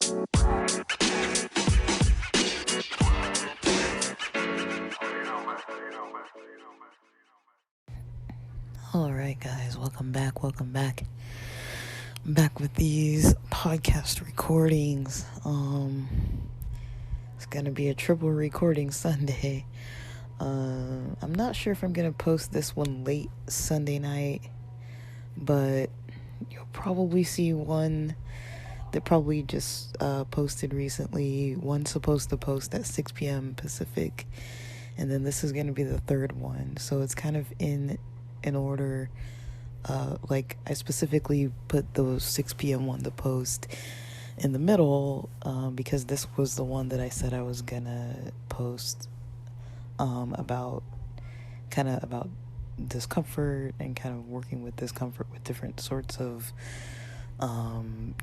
Alright guys, welcome back. I'm back with these podcast recordings. It's gonna be a triple recording Sunday. I'm not sure if I'm gonna post this one late Sunday night, but you'll probably see one that probably just posted recently. One's supposed to post at 6 p.m. Pacific, and then this is gonna be the third one. So it's kind of in order. Like I specifically put those 6 p.m. one to post in the middle because this was the one that I said I was gonna post about discomfort and kind of working with discomfort with different sorts of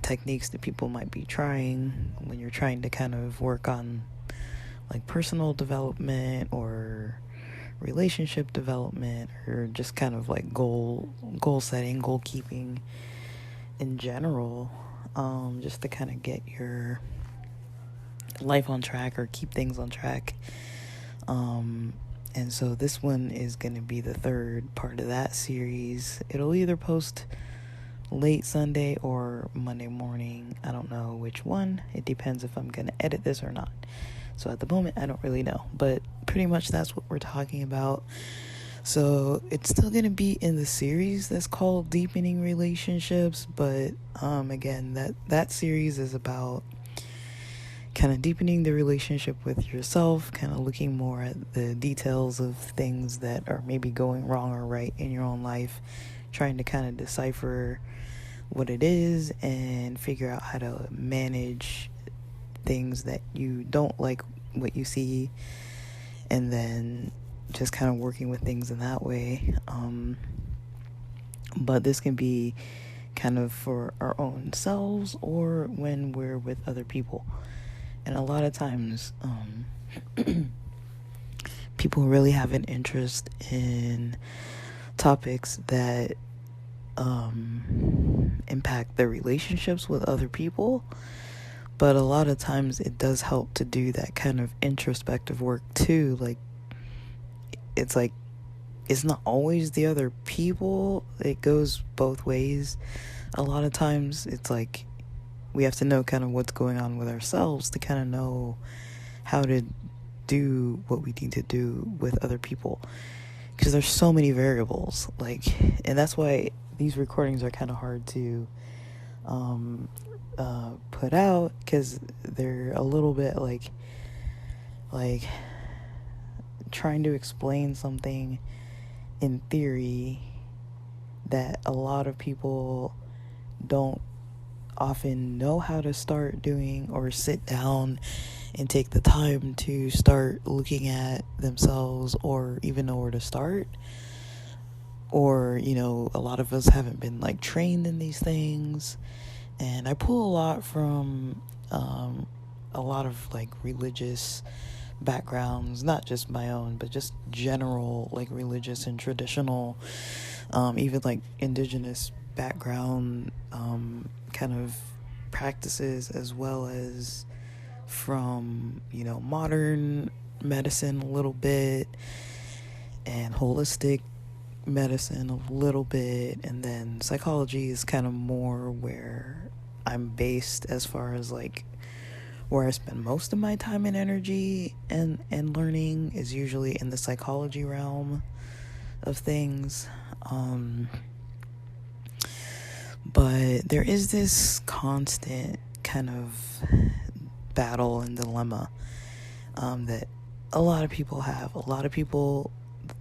techniques that people might be trying when you're trying to kind of work on like personal development or relationship development, or just kind of like goal setting, goal keeping in general, just to kind of get your life on track or keep things on track. And so this one is going to be the third part of that series. It'll either post late Sunday or Monday morning. I don't know which one. It depends if I'm going to edit this or not. So at the moment, I don't really know, but pretty much that's what we're talking about. So it's still going to be in the series that's called Deepening Relationships, but again, that series is about kind of deepening the relationship with yourself, kind of looking more at the details of things that are maybe going wrong or right in your own life, trying to kind of decipher what it is and figure out how to manage things that you don't like what you see, and then just kind of working with things in that way. But this can be kind of for our own selves or when we're with other people. And a lot of times people really have an interest in topics that impact their relationships with other people. But a lot of times it does help to do that kind of introspective work too. Like, it's not always the other people. It goes both ways. A lot of times it's like we have to know kind of what's going on with ourselves to kind of know how to do what we need to do with other people. Because there's so many variables. And that's why these recordings are kind of hard to put out, because they're a little bit like trying to explain something in theory that a lot of people don't often know how to start doing, or sit down and take the time to start looking at themselves, or even know where to start. Or, a lot of us haven't been trained in these things. And I pull a lot from a lot of religious backgrounds, not just my own, but just general religious and traditional, even indigenous background kind of practices, as well as from modern medicine a little bit, and holistic medicine a little bit, and then psychology is kind of more where I'm based, as far as where I spend most of my time and energy and learning is usually in the psychology realm of things. But there is this constant kind of battle and dilemma that a lot of people have. A lot of people,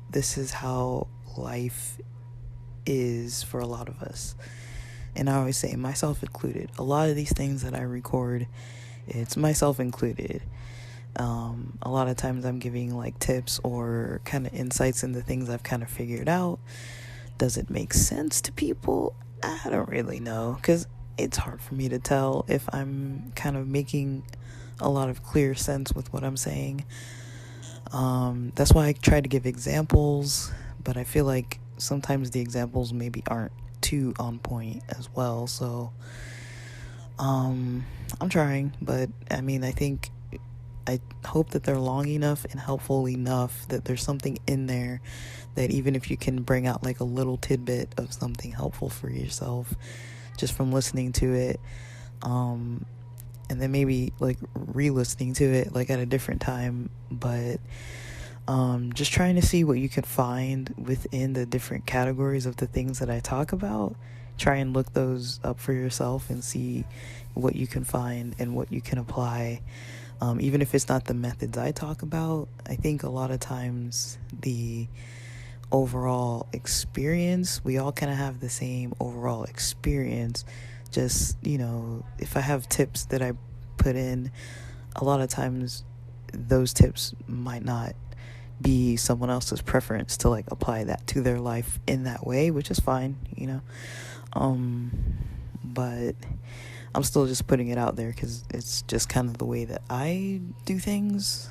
this is how life is for a lot of us. And I always say, myself included. A lot of these things that I record, it's myself included. A lot of times I'm giving tips or kind of insights into things I've kind of figured out. Does it make sense to people? I don't really know, because it's hard for me to tell if I'm kind of making a lot of clear sense with what I'm saying. That's why I try to give examples, but I feel like sometimes the examples maybe aren't too on point as well. So I'm trying, but I mean, I hope that they're long enough and helpful enough that there's something in there that even if you can bring out like a little tidbit of something helpful for yourself just from listening to it, and then maybe like re-listening to it like at a different time, but just trying to see what you can find within the different categories of the things that I talk about. Try and look those up for yourself and see what you can find and what you can apply. Even if it's not the methods I talk about, I think a lot of times the overall experience, we all kind of have the same overall experience. Just, if I have tips that I put in, a lot of times those tips might not be someone else's preference to like apply that to their life in that way, which is fine, but I'm still just putting it out there because it's just kind of the way that I do things,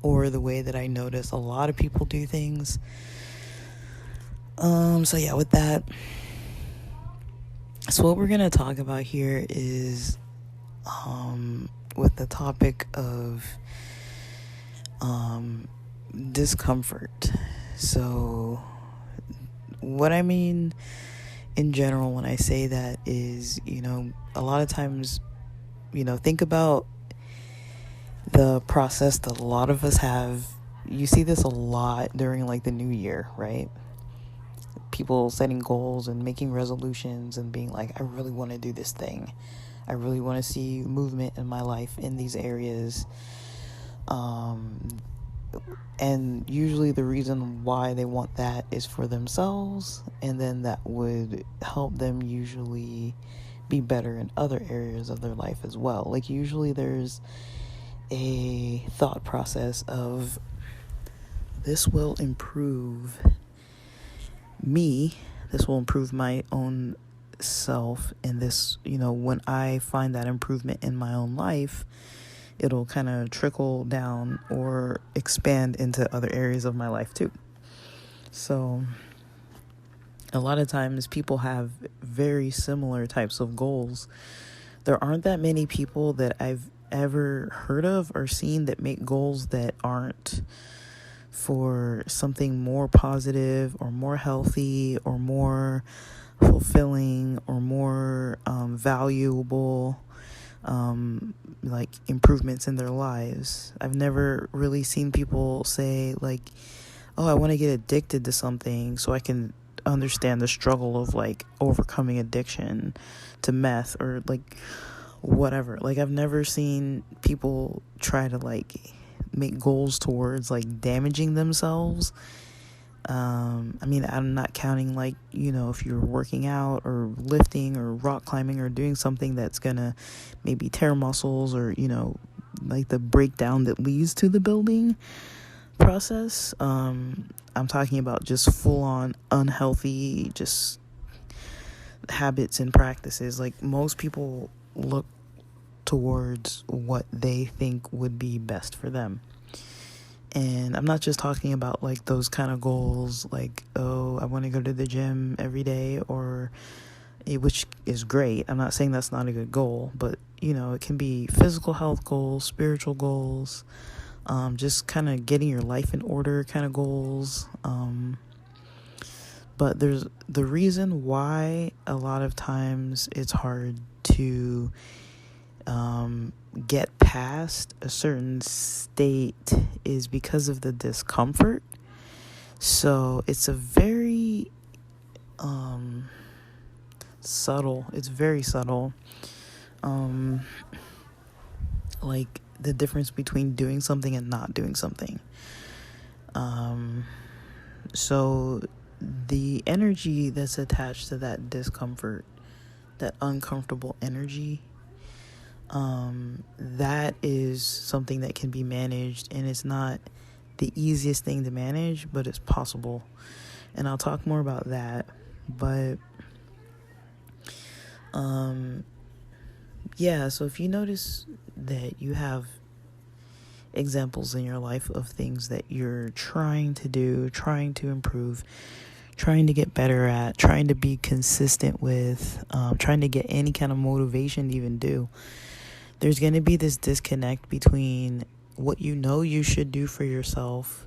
or the way that I notice a lot of people do things. So yeah, with that, so what we're going to talk about here is, with the topic of, discomfort. So what I mean in general when I say that is, a lot of times, think about the process that a lot of us have. You see this a lot during like the new year, right? People setting goals and making resolutions and being like, I really want to do this thing. I really want to see movement in my life in these areas. And usually the reason why they want that is for themselves, and then that would help them usually be better in other areas of their life as well. Like usually there's a thought process of, this will improve me, this will improve my own self, and this, when I find that improvement in my own life, it'll kind of trickle down or expand into other areas of my life too. So a lot of times people have very similar types of goals. There aren't that many people that I've ever heard of or seen that make goals that aren't for something more positive or more healthy or more fulfilling or more valuable, like improvements in their lives. I've never really seen people say like, oh, I want to get addicted to something so I can understand the struggle of like overcoming addiction to meth or like whatever. Like I've never seen people try to like make goals towards like damaging themselves. I mean, I'm not counting like, if you're working out or lifting or rock climbing or doing something that's gonna maybe tear muscles or, like the breakdown that leads to the building process. I'm talking about just full on unhealthy, just habits and practices. Like most people look towards what they think would be best for them. And I'm not just talking about like those kind of goals like, oh, I want to go to the gym every day, or which is great. I'm not saying that's not a good goal, but it can be physical health goals, spiritual goals, just kind of getting your life in order kind of goals. But there's the reason why a lot of times it's hard to get past a certain state is because of the discomfort. So it's a very subtle, it's very subtle, like the difference between doing something and not doing something. So the energy that's attached to that discomfort, that uncomfortable energy, that is something that can be managed, and it's not the easiest thing to manage, but it's possible. And I'll talk more about that. But yeah, so if you notice that you have examples in your life of things that you're trying to do, trying to improve, trying to get better at, trying to be consistent with, trying to get any kind of motivation to even do. There's going to be this disconnect between what you know you should do for yourself,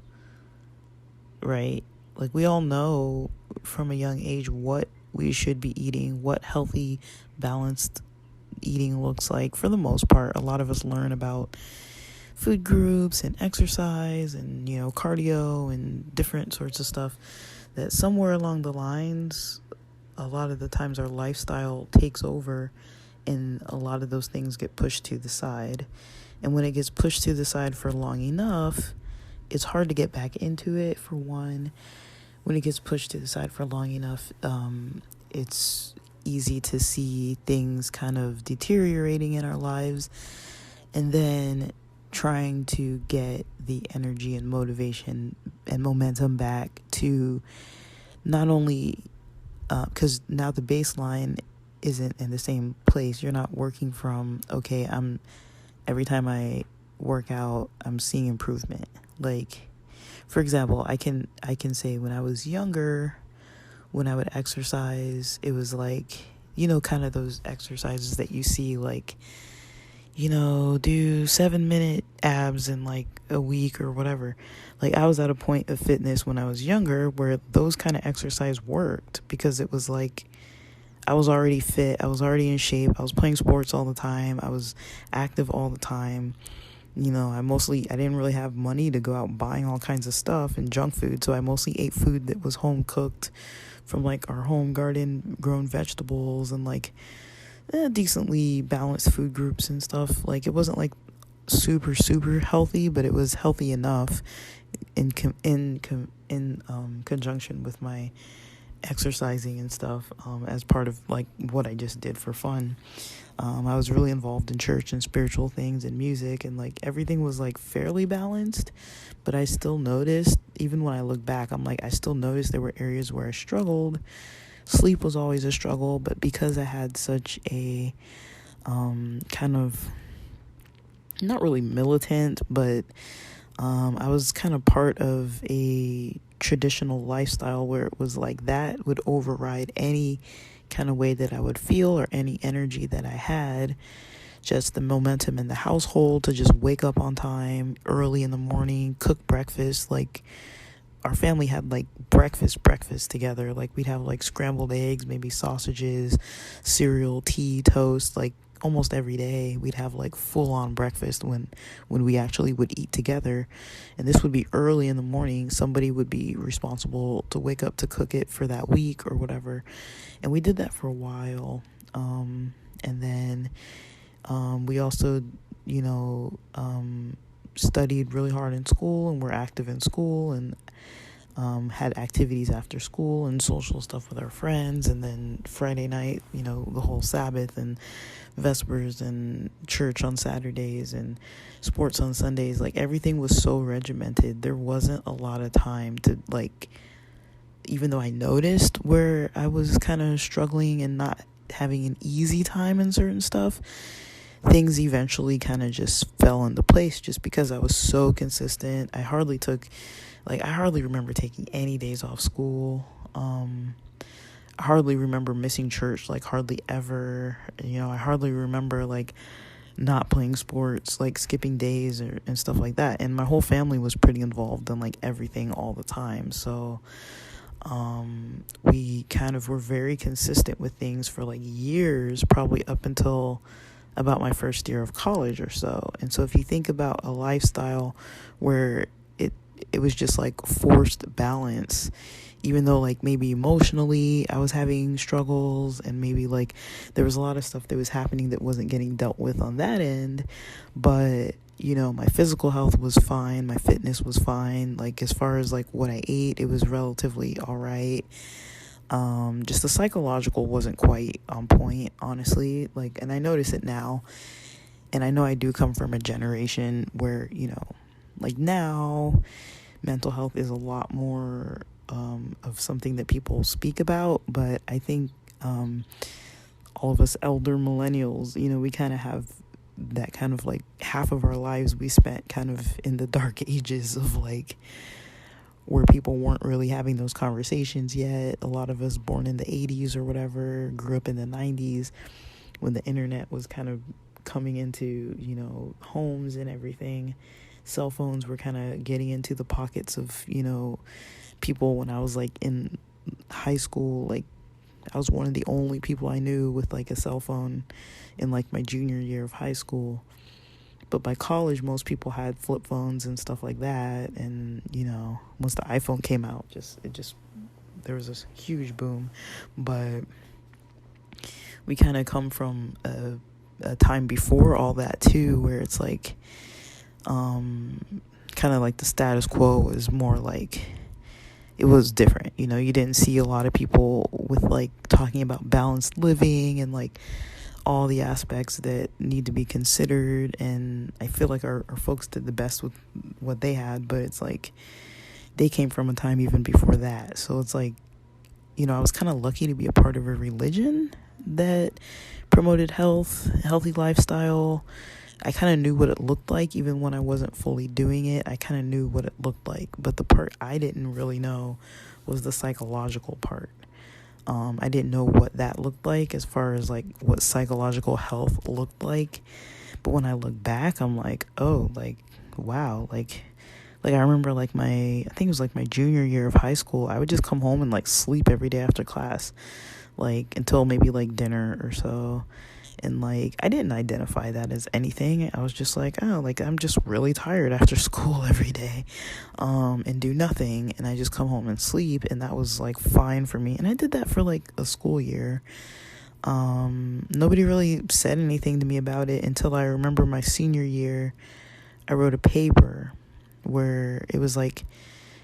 right? Like, we all know from a young age what we should be eating, what healthy, balanced eating looks like. For the most part, a lot of us learn about food groups and exercise and, cardio and different sorts of stuff that somewhere along the lines, a lot of the times our lifestyle takes over and a lot of those things get pushed to the side. And when it gets pushed to the side for long enough, it's hard to get back into it, for one. When it gets pushed to the side for long enough, it's easy to see things kind of deteriorating in our lives. And then trying to get the energy and motivation and momentum back to not only, because now the baseline isn't in the same place. You're not working from, okay, every time I work out, I'm seeing improvement. Like, for example, I can say when I was younger, when I would exercise, it was like, kind of those exercises that you see, like, do 7-minute abs in like a week or whatever. Like, I was at a point of fitness when I was younger where those kind of exercise worked, because it was like I was already fit, I was already in shape, I was playing sports all the time, I was active all the time. I didn't really have money to go out buying all kinds of stuff and junk food, so I mostly ate food that was home cooked from like our home garden grown vegetables and like decently balanced food groups and stuff. Like, it wasn't like super healthy, but it was healthy enough in conjunction with my exercising and stuff, as part of like what I just did for fun. I was really involved in church and spiritual things and music, and like everything was like fairly balanced, but I still noticed, even when I look back, I still noticed there were areas where I struggled. Sleep was always a struggle, but because I had such a kind of, not really militant, but I was kind of part of a traditional lifestyle where it was like that would override any kind of way that I would feel or any energy that I had. Just the momentum in the household to just wake up on time, early in the morning, cook breakfast. Like, our family had like breakfast together. Like, we'd have like scrambled eggs, maybe sausages, cereal, tea, toast, like almost every day. We'd have like full on breakfast when we actually would eat together. And this would be early in the morning. Somebody would be responsible to wake up to cook it for that week or whatever. And we did that for a while. And then we also, studied really hard in school and were active in school and had activities after school and social stuff with our friends. And then Friday night, the whole Sabbath and Vespers and church on Saturdays and sports on Sundays. Like, everything was so regimented. There wasn't a lot of time to, like, even though I noticed where I was kind of struggling and not having an easy time in certain stuff, things eventually kind of just fell into place just because I was so consistent. I hardly remember taking any days off school. I hardly remember missing church, like hardly ever. I hardly remember like not playing sports, like skipping days and stuff like that. And my whole family was pretty involved in like everything all the time. So we kind of were very consistent with things for like years, probably up until about my first year of college or so. And so if you think about a lifestyle where it was just like forced balance, even though like maybe emotionally I was having struggles and maybe like there was a lot of stuff that was happening that wasn't getting dealt with on that end, but my physical health was fine, my fitness was fine, like as far as like what I ate, it was relatively all right. Just the psychological wasn't quite on point, honestly. Like, and I notice it now, and I know I do come from a generation where, like now mental health is a lot more of something that people speak about, but I think all of us elder millennials, we kind of have that kind of like half of our lives we spent kind of in the dark ages of like where people weren't really having those conversations yet. A lot of us born in the 80s or whatever grew up in the 90s when the internet was kind of coming into, homes and everything. Cell phones were kind of getting into the pockets of, people. When I was like in high school, like I was one of the only people I knew with like a cell phone in like my junior year of high school. But by college, most people had flip phones and stuff like that. And, once the iPhone came out, there was this huge boom. But we kind of come from a time before all that too, where it's like, kind of like the status quo was more like, it was different. You didn't see a lot of people with like talking about balanced living and like all the aspects that need to be considered. And I feel like our folks did the best with what they had, but it's like they came from a time even before that. So it's like, I was kind of lucky to be a part of a religion that promoted healthy lifestyle. I kind of knew what it looked like even when I wasn't fully doing it. I kind of knew what it looked like, but the part I didn't really know was the psychological part. I didn't know what that looked like as far as like what psychological health looked like. But when I look back, I'm like, oh, like, wow. Like I remember like I think it was like my junior year of high school, I would just come home and like sleep every day after class, like until maybe like dinner or so. And like I didn't identify that as anything. I was just like, oh, like I'm just really tired after school every day, and do nothing, and I just come home and sleep, and that was like fine for me. And I did that for like a school year. Nobody really said anything to me about it until I remember my senior year. I wrote a paper where it was like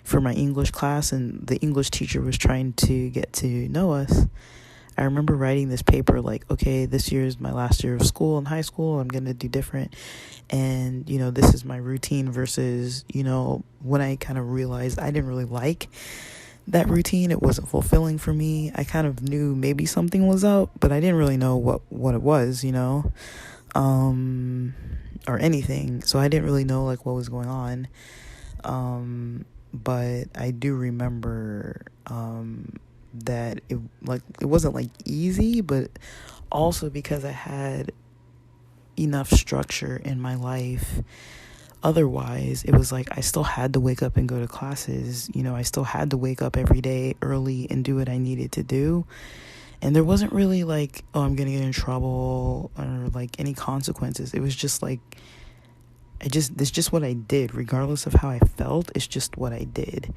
for my English class, and the English teacher was trying to get to know us. I remember writing this paper like, okay, this year is my last year of school in high school. I'm going to do different. And, this is my routine versus, when I kind of realized I didn't really like that routine. It wasn't fulfilling for me. I kind of knew maybe something was up, but I didn't really know what it was, or anything. So I didn't really know like what was going on. But I do remember, that it wasn't like easy, but also because I had enough structure in my life. Otherwise, it was like I still had to wake up and go to classes. I still had to wake up every day early and do what I needed to do. And there wasn't really like, oh, I'm gonna get in trouble or like any consequences. It was just like it's just what I did, regardless of how I felt. It's just what I did.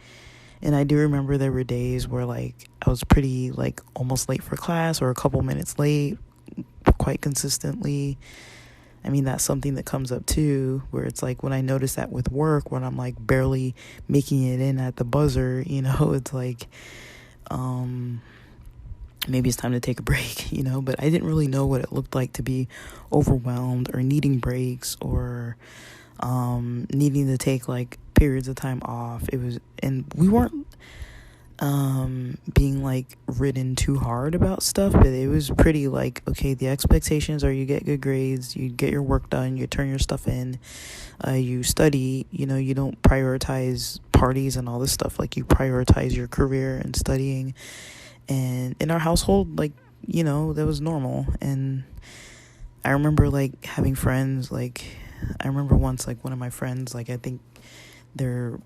And I do remember there were days where like I was pretty like almost late for class or a couple minutes late quite consistently. I mean, that's something that comes up too, where it's like when I notice that with work, when I'm like barely making it in at the buzzer, it's like maybe it's time to take a break, but I didn't really know what it looked like to be overwhelmed or needing breaks or needing to take like periods of time off. And we weren't being like ridden too hard about stuff, but it was pretty like, okay, the expectations are you get good grades, you get your work done, you turn your stuff in, you study, you don't prioritize parties and all this stuff, like you prioritize your career and studying. And in our household, like, that was normal. And I remember like having friends, like I remember once like one of my friends, like I think their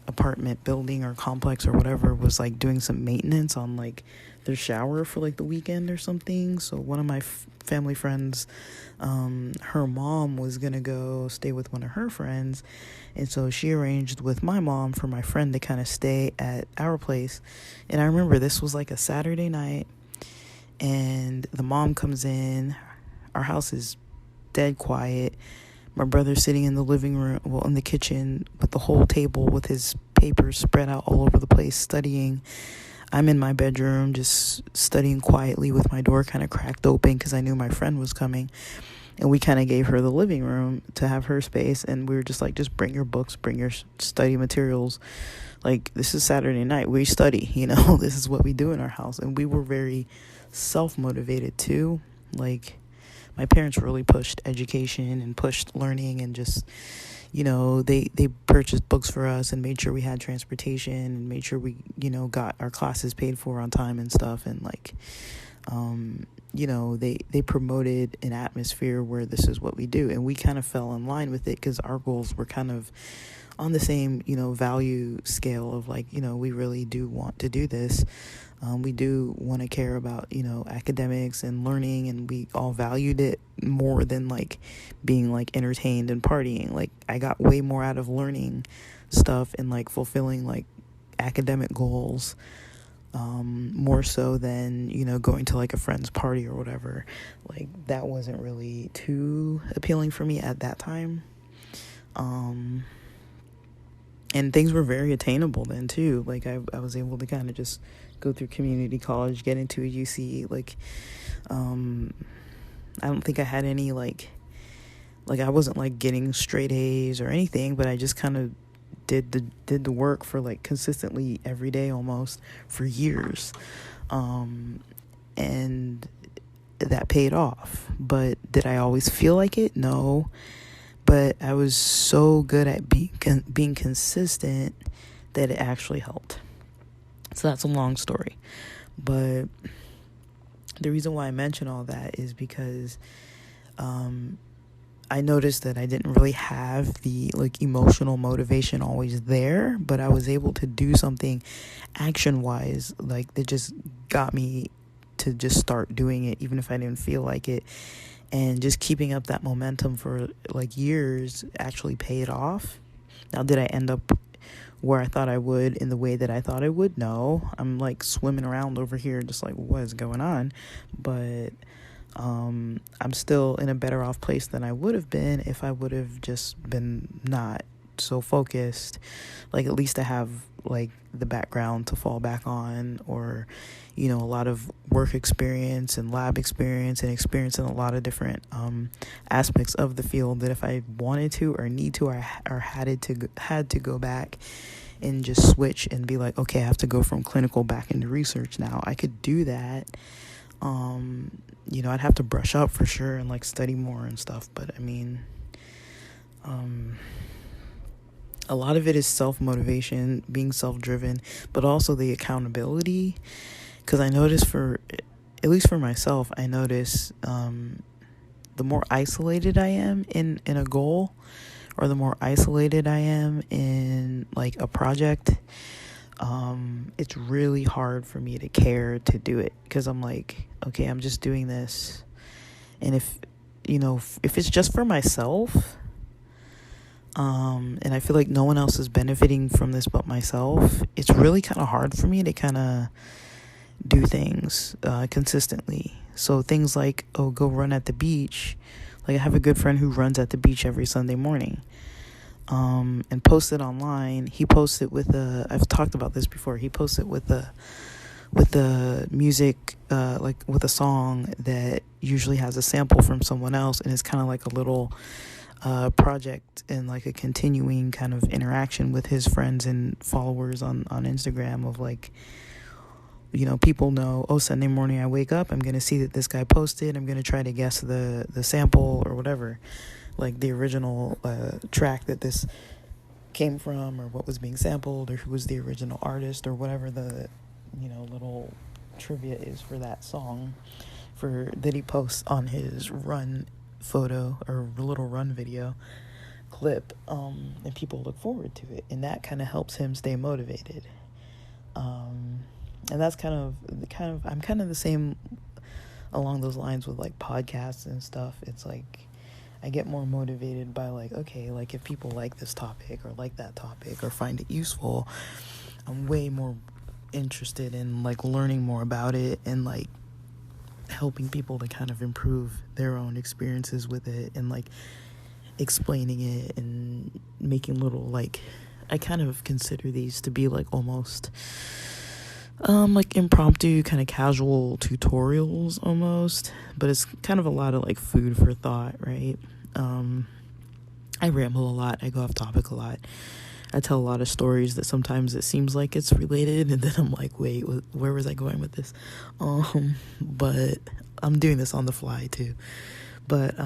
apartment building or complex or whatever was like doing some maintenance on like their shower for like the weekend or something. So one of my family friends, her mom was gonna go stay with one of her friends, and so she arranged with my mom for my friend to kind of stay at our place. And I remember this was like a Saturday night, and the mom comes in. Our house is dead quiet. My brother's sitting in the living room, in the kitchen with the whole table with his papers spread out all over the place, studying. I'm in my bedroom just studying quietly with my door kind of cracked open because I knew my friend was coming. And we kind of gave her the living room to have her space. And we were just like, just bring your books, bring your study materials. Like, this is Saturday night. We study, this is what we do in our house. And we were very self-motivated too. Like, my parents really pushed education and pushed learning and just, they purchased books for us and made sure we had transportation and made sure we, got our classes paid for on time and stuff. And like, they promoted an atmosphere where this is what we do. And we kind of fell in line with it because our goals were kind of on the same, value scale of like, we really do want to do this. We do want to care about, academics and learning, and we all valued it more than like being like entertained and partying. Like I got way more out of learning stuff and like fulfilling like academic goals, more so than, going to like a friend's party or whatever. Like that wasn't really too appealing for me at that time. And things were very attainable then too. Like I was able to kind of just go through community college, get into a UC. Like, I don't think I had any like I wasn't like getting straight A's or anything, but I just kind of did the work for like consistently every day almost for years. And that paid off. But did I always feel like it? No. But I was so good at being consistent that it actually helped. So that's a long story. But the reason why I mention all that is because I noticed that I didn't really have the like emotional motivation always there, but I was able to do something action-wise, like that just got me to just start doing it, even if I didn't feel like it. And just keeping up that momentum for like years actually paid off. Now, did I end up where I thought I would in the way that I thought I would? No. I'm like swimming around over here just like, what is going on? But I'm still in a better off place than I would have been if I would have just been not so focused. Like at least I have like the background to fall back on, or a lot of work experience and lab experience and experience in a lot of different aspects of the field that if I wanted to or need to or had to go back and just switch and be like, okay, I have to go from clinical back into research now, I could do that. I'd have to brush up for sure and like study more and stuff, but I mean, a lot of it is self-motivation, being self-driven, but also the accountability. Because I notice at least for myself, I notice the more isolated I am in a goal, or the more isolated I am in like a project, it's really hard for me to care to do it. Because I'm like, okay, I'm just doing this. And if it's just for myself, and I feel like no one else is benefiting from this but myself, it's really kind of hard for me to kind of do things consistently. So things like, go run at the beach. Like I have a good friend who runs at the beach every Sunday morning, and posts it online. He posts it with I've talked about this before. He posts it with the music, like with a song that usually has a sample from someone else, and it's kind of like a little project and like a continuing kind of interaction with his friends and followers on Instagram of like, people know, Sunday morning I wake up, I'm going to see that this guy posted, I'm going to try to guess the sample or whatever, like the original track that this came from, or what was being sampled, or who was the original artist, or whatever the, little trivia is for that song that he posts on his run photo or little run video clip, and people look forward to it, and that kind of helps him stay motivated. And that's kind of I'm kind of the same along those lines with like podcasts and stuff. It's like I get more motivated by like, okay, like if people like this topic or like that topic or find it useful, I'm way more interested in like learning more about it and like helping people to kind of improve their own experiences with it, and like explaining it and making little, like, I kind of consider these to be like almost like impromptu kind of casual tutorials almost, but it's kind of a lot of like food for thought, right? I ramble a lot, I go off topic a lot, I tell a lot of stories that sometimes it seems like it's related, and then I'm like, wait, where was I going with this? But I'm doing this on the fly too. But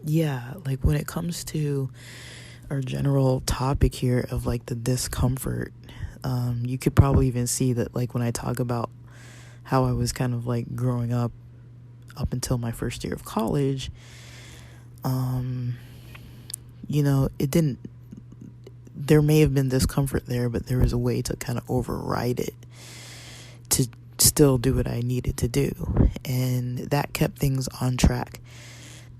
yeah, like when it comes to our general topic here of like the discomfort, you could probably even see that like when I talk about how I was kind of like growing up until my first year of college, it didn't, there may have been discomfort there, but there was a way to kind of override it to still do what I needed to do. And that kept things on track.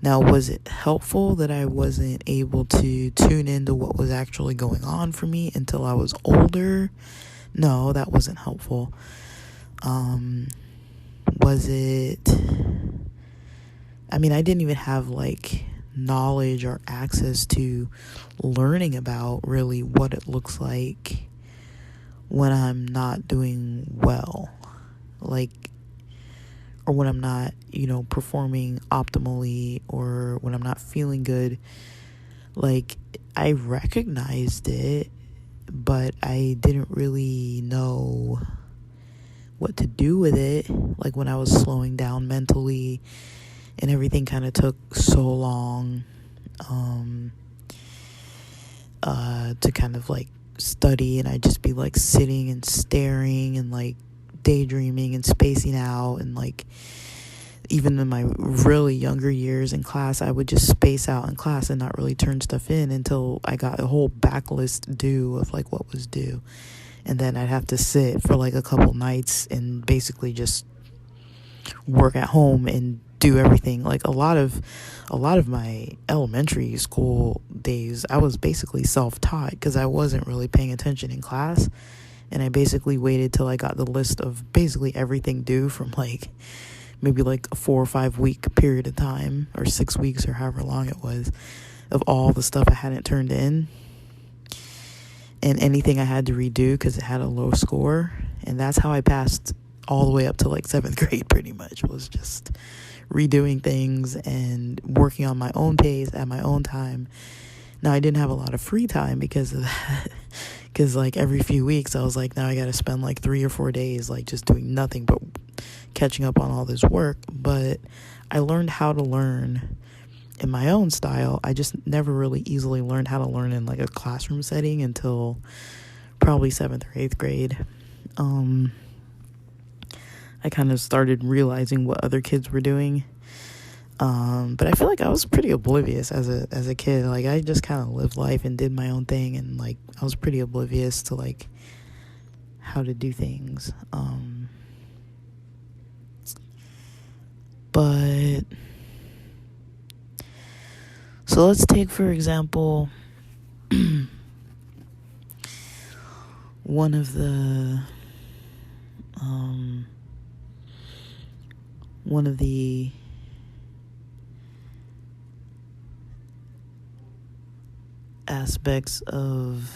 Now, was it helpful that I wasn't able to tune into what was actually going on for me until I was older? No, that wasn't helpful. Was it, I mean, I didn't even have like knowledge or access to learning about really what it looks like when I'm not doing well, like, or when I'm not, performing optimally, or when I'm not feeling good. Like, I recognized it, but I didn't really know what to do with it. Like when I was slowing down mentally and everything kind of took so long to kind of like study, and I'd just be like sitting and staring and like daydreaming and spacing out, and like even in my really younger years in class, I would just space out in class and not really turn stuff in until I got a whole backlist due of like what was due. And then I'd have to sit for like a couple nights and basically just work at home and do everything. Like a lot of my elementary school days, I was basically self-taught because I wasn't really paying attention in class. And I basically waited till I got the list of basically everything due from like maybe like a 4 or 5 week period of time, or 6 weeks, or however long it was, of all the stuff I hadn't turned in. And anything I had to redo because it had a low score. And that's how I passed all the way up to like 7th grade, pretty much, was just redoing things and working on my own pace at my own time. Now, I didn't have a lot of free time because of that. Because like every few weeks I was like, now I got to spend like 3 or 4 days like just doing nothing but catching up on all this work. But I learned how to learn in my own style. I just never really easily learned how to learn in like a classroom setting until probably 7th or 8th grade. I kind of started realizing what other kids were doing. But I feel like I was pretty oblivious as a kid. Like I just kind of lived life and did my own thing, and like I was pretty oblivious to like how to do things. But so let's take, for example, one of the aspects of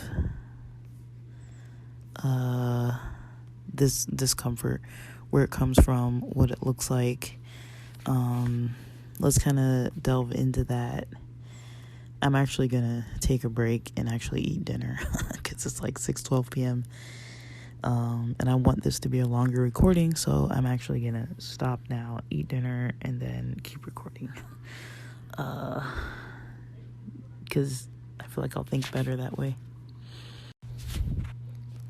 this discomfort, where it comes from, what it looks like. Let's kind of delve into that. I'm actually gonna take a break and actually eat dinner because it's like 6:12 p.m. And I want this to be a longer recording, so I'm actually gonna stop now, eat dinner, and then keep recording. Because I feel like I'll think better that way.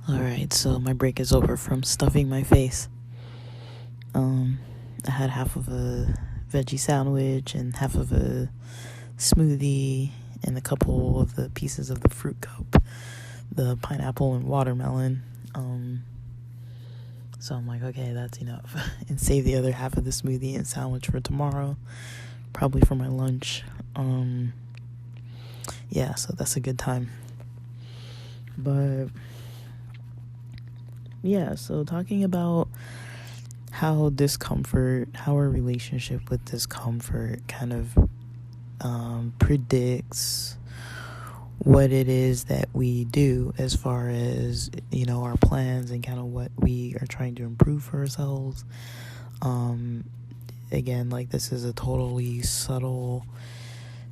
Alright, so my break is over from stuffing my face. I had half of a veggie sandwich and half of a smoothie and a couple of the pieces of the fruit cup, the pineapple and watermelon. So I'm like, okay, that's enough. And save the other half of the smoothie and sandwich for tomorrow, probably for my lunch. Yeah, so that's a good time. But yeah, so talking about how our relationship with discomfort kind of predicts what it is that we do as far as, our plans and kind of what we are trying to improve for ourselves. Again, like this is a totally subtle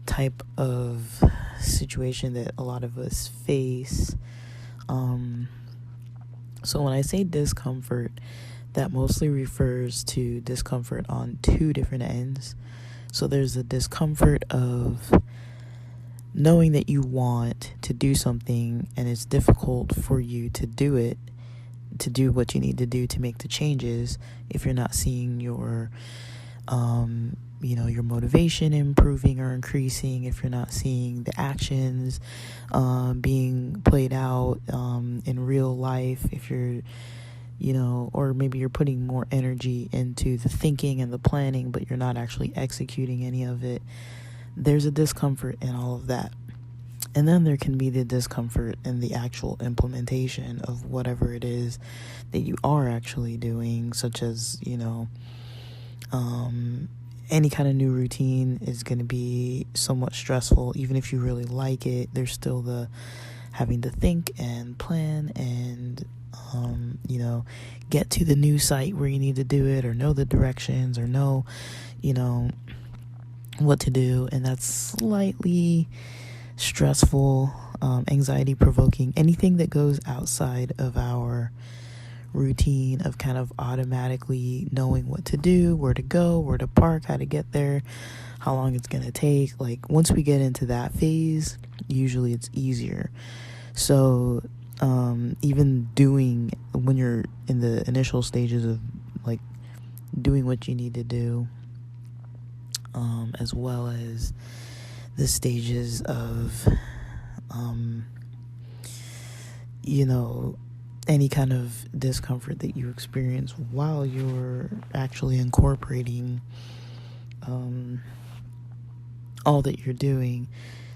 type of situation that a lot of us face. So when I say discomfort, that mostly refers to discomfort on two different ends. So there's the discomfort of knowing that you want to do something and it's difficult for you to do it, to do what you need to do to make the changes if you're not seeing your your motivation improving or increasing, if you're not seeing the actions being played out in real life, if you're or maybe you're putting more energy into the thinking and the planning, but you're not actually executing any of it. There's a discomfort in all of that. And then there can be the discomfort in the actual implementation of whatever it is that you are actually doing, such as, any kind of new routine is going to be somewhat stressful. Even if you really like it, there's still the having to think and plan and get to the new site where you need to do it, or know the directions, or know what to do. And that's slightly stressful, anxiety provoking. Anything that goes outside of our routine of kind of automatically knowing what to do, where to go, where to park, how to get there, how long it's going to take. Like, once we get into that phase, usually it's easier. So even doing, when you're in the initial stages of like doing what you need to do, as well as the stages of any kind of discomfort that you experience while you're actually incorporating all that you're doing,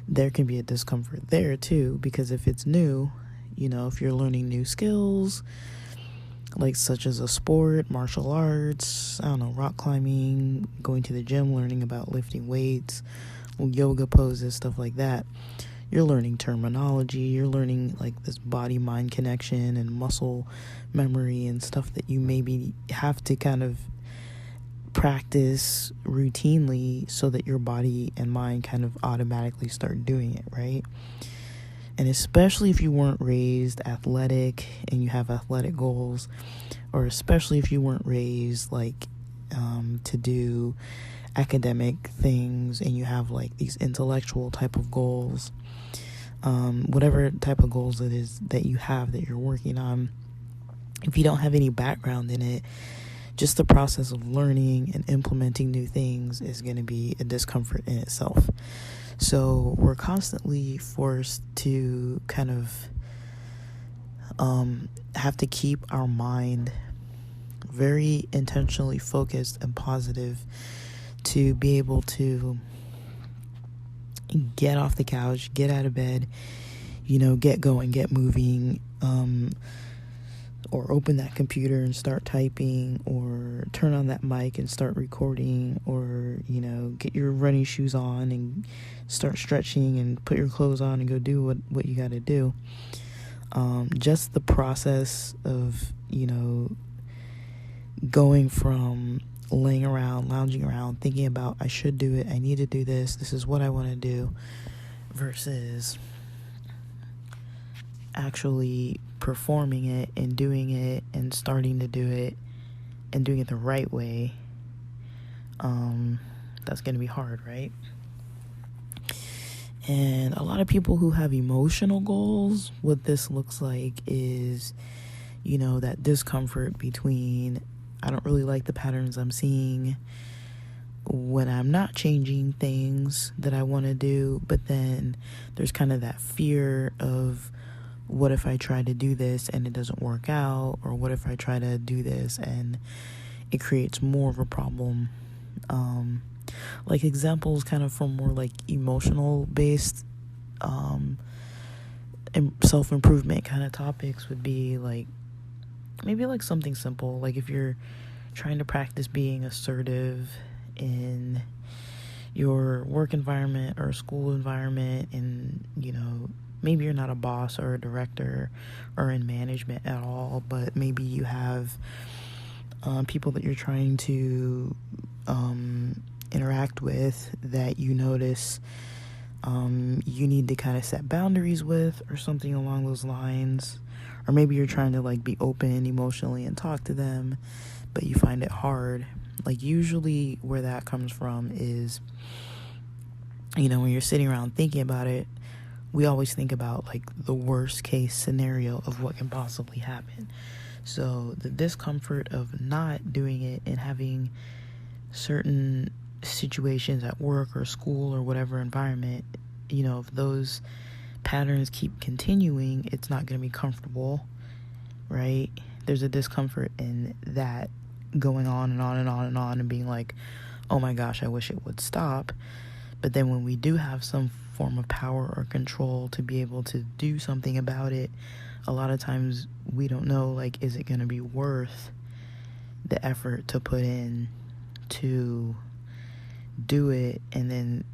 there can be a discomfort there too, because if it's new, if you're learning new skills, like such as a sport, martial arts, rock climbing, going to the gym, learning about lifting weights, yoga poses, stuff like that, you're learning terminology, you're learning like this body-mind connection and muscle memory and stuff that you maybe have to kind of practice routinely so that your body and mind kind of automatically start doing it, right? And especially if you weren't raised athletic and you have athletic goals, or especially if you weren't raised like to do academic things and you have like these intellectual type of goals, whatever type of goals it is that you have that you're working on, if you don't have any background in it, just the process of learning and implementing new things is going to be a discomfort in itself. So we're constantly forced to kind of have to keep our mind very intentionally focused and positive to be able to get off the couch, get out of bed, get going, get moving, or open that computer and start typing, or turn on that mic and start recording, or, get your running shoes on and start stretching and put your clothes on and go do what you got to do. Just the process of, going from laying around, lounging around, thinking about, I should do it, I need to do this is what I want to do, versus actually performing it and doing it and starting to do it and doing it the right way. That's going to be hard, right? And a lot of people who have emotional goals, what this looks like is, that discomfort between, I don't really like the patterns I'm seeing when I'm not changing things that I want to do, but then there's kind of that fear of, what if I try to do this and it doesn't work out? Or what if I try to do this and it creates more of a problem? Like examples kind of from more like emotional based self-improvement kind of topics would be like, maybe like something simple, like if you're trying to practice being assertive in your work environment or school environment, and maybe you're not a boss or a director or in management at all, but maybe you have people that you're trying to interact with that you notice you need to kind of set boundaries with, or something along those lines. Or maybe you're trying to like be open emotionally and talk to them, but you find it hard. Like, usually where that comes from is, when you're sitting around thinking about it, we always think about like the worst case scenario of what can possibly happen. So the discomfort of not doing it and having certain situations at work or school or whatever environment, if those patterns keep continuing, it's not going to be comfortable, right? There's a discomfort in that going on and on and on and on and being like, oh my gosh, I wish it would stop. But then when we do have some form of power or control to be able to do something about it, a lot of times we don't know, like, is it going to be worth the effort to put in to do it and then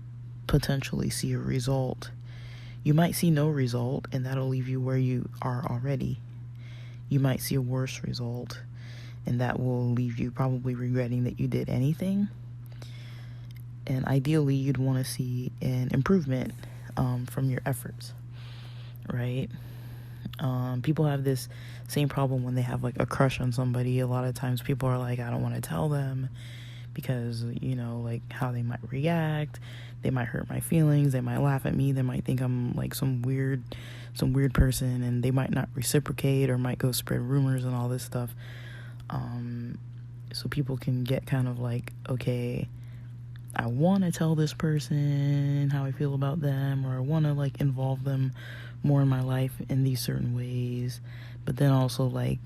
potentially see a result. You might see no result, and that'll leave you where you are already. You might see a worse result, and that will leave you probably regretting that you did anything. And ideally, you'd want to see an improvement from your efforts, right? People have this same problem when they have like a crush on somebody. A lot of times people are like, I don't want to tell them because, like how they might react. They might hurt my feelings. They might laugh at me. They might think I'm like some weird person, and they might not reciprocate or might go spread rumors and all this stuff. So people can get kind of like, okay, I want to tell this person how I feel about them, or I want to like involve them more in my life in these certain ways. But then also, like,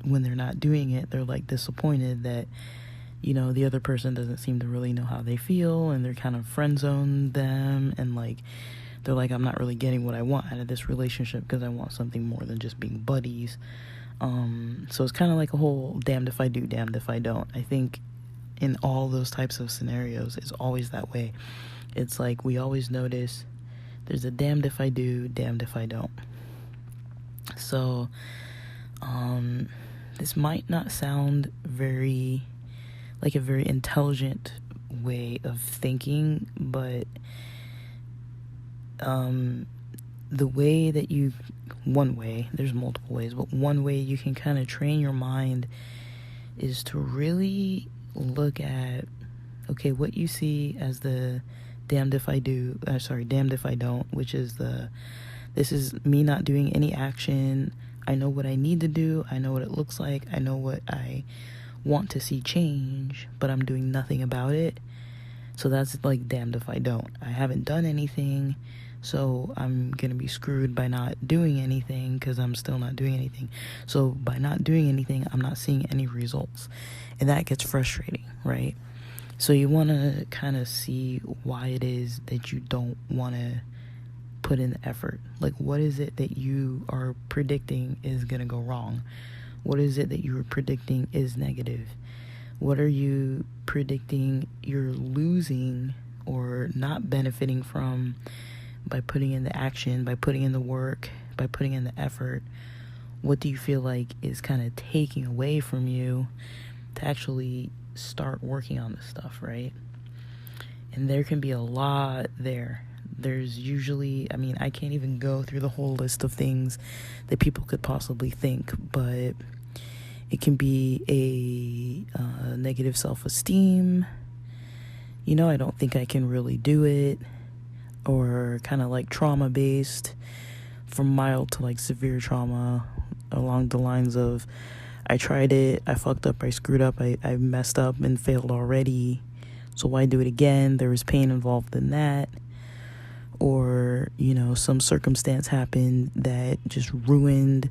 when they're not doing it, they're like disappointed that, the other person doesn't seem to really know how they feel, and they're kind of friend zone them, and like they're like, I'm not really getting what I want out of this relationship because I want something more than just being buddies. So it's kind of like a whole damned if I do, damned if I don't. I think in all those types of scenarios, it's always that way. It's like we always notice there's a damned if I do, damned if I don't. So this might not sound very like a very intelligent way of thinking, but the way that one way, there's multiple ways, but one way you can kind of train your mind is to really look at, okay, what you see as the damned if I do, damned if I don't, which is this is me not doing any action. I know what I need to do. I know what it looks like. I know what I want to see change, but I'm doing nothing about it. So that's like damned if I don't. I haven't done anything, so I'm going to be screwed by not doing anything because I'm still not doing anything. So by not doing anything, I'm not seeing any results. And that gets frustrating, right? So you want to kind of see why it is that you don't want to put in the effort. Like, what is it that you are predicting is going to go wrong? What is it that you are predicting is negative? What are you predicting you're losing or not benefiting from by putting in the action, by putting in the work, by putting in the effort? What do you feel like is kind of taking away from you to actually start working on this stuff, right? And there can be a lot there. There's usually, I can't even go through the whole list of things that people could possibly think, but it can be a negative self-esteem. I don't think I can really do it, or kind of like trauma-based, from mild to like severe trauma, along the lines of, I tried it, I fucked up, I screwed up, I messed up and failed already, so why do it again? There was pain involved in that. Or, some circumstance happened that just ruined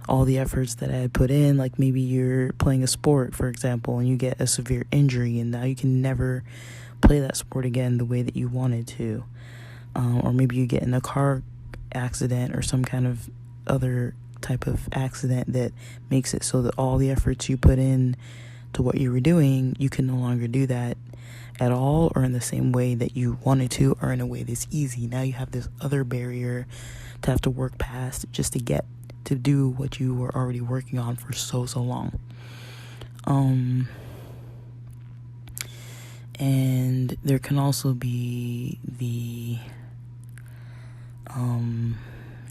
all the efforts that I had put in. Like maybe you're playing a sport, for example, and you get a severe injury, and now you can never play that sport again the way that you wanted to. Or maybe you get in a car accident or some kind of other type of accident that makes it so that all the efforts you put in to what you were doing, you can no longer do that at all, or in the same way that you wanted to, or in a way that's easy. Now you have this other barrier to have to work past just to get to do what you were already working on for so long. And there can also be the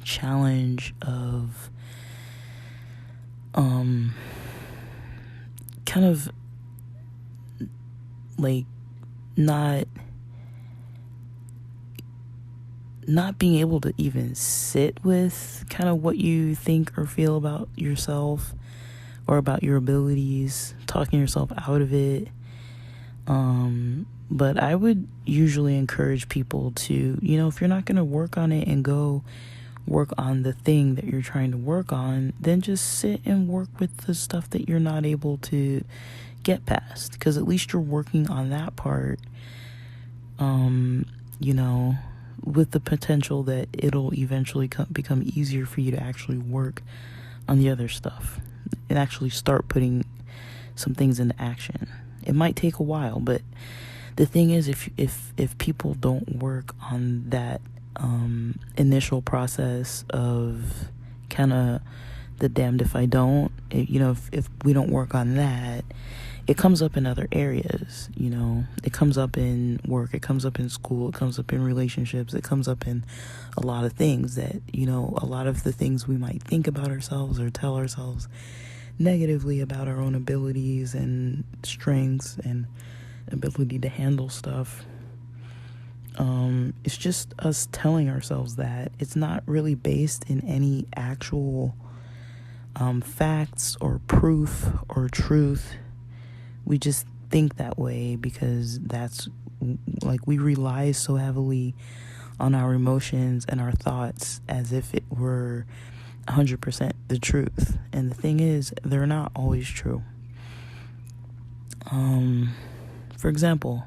challenge of kind of like not being able to even sit with kind of what you think or feel about yourself or about your abilities, talking yourself out of it. But I would usually encourage people to, if you're not going to work on it and go work on the thing that you're trying to work on, then just sit and work with the stuff that you're not able to get past, because at least you're working on that part, with the potential that it'll eventually become easier for you to actually work on the other stuff and actually start putting some things into action. It might take a while, but the thing is, if people don't work on that initial process of kind of the damned if I don't, if we don't work on that, it comes up in other areas. It comes up in work, it comes up in school, it comes up in relationships, it comes up in a lot of things that, a lot of the things we might think about ourselves or tell ourselves negatively about our own abilities and strengths and ability to handle stuff. It's just us telling ourselves that. It's not really based in any actual facts or proof or truth. We just think that way because that's like we rely so heavily on our emotions and our thoughts as if it were 100% the truth. And the thing is, they're not always true. For example,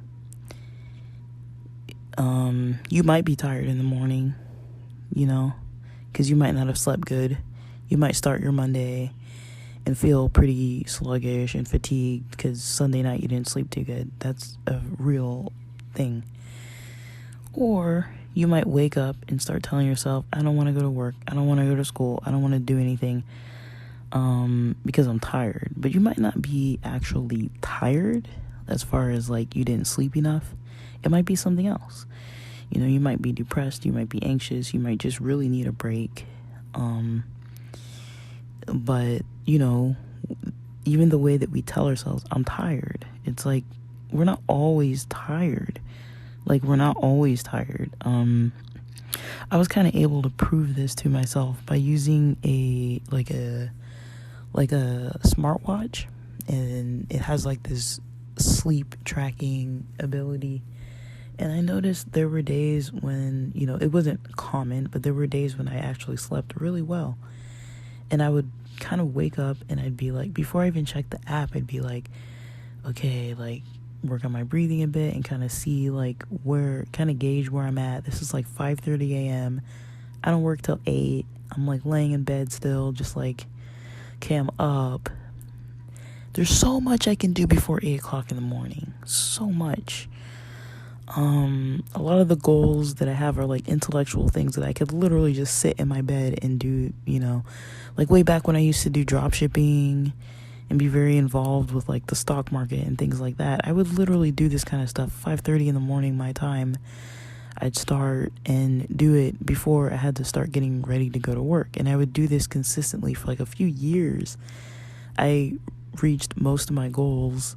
you might be tired in the morning, because you might not have slept good. You might start your Monday and feel pretty sluggish and fatigued because Sunday night you didn't sleep too good. That's a real thing. Or you might wake up and start telling yourself, I don't want to go to work, I don't want to go to school, I don't want to do anything because I'm tired. But you might not be actually tired as far as like you didn't sleep enough. It might be something else. You might be depressed, you might be anxious, you might just really need a break. But even the way that we tell ourselves, I'm tired, it's like we're not always tired. I was kind of able to prove this to myself by using a smartwatch, and it has like this sleep tracking ability. And I noticed there were days when, it wasn't common, but there were days when I actually slept really well. And I would kind of wake up and I'd be like, before I even check the app, I'd be like, okay, like work on my breathing a bit and kind of see like kind of gauge where I'm at. This is like 5:30 a.m. I don't work till 8. I'm like laying in bed still, just like, okay, I'm up. There's so much I can do before 8 o'clock in the morning. So much. A lot of the goals that I have are like intellectual things that I could literally just sit in my bed and do, like way back when I used to do drop shipping and be very involved with like the stock market and things like that. I would literally do this kind of stuff 5:30 in the morning my time. I'd start and do it before I had to start getting ready to go to work. And I would do this consistently for like a few years. I reached most of my goals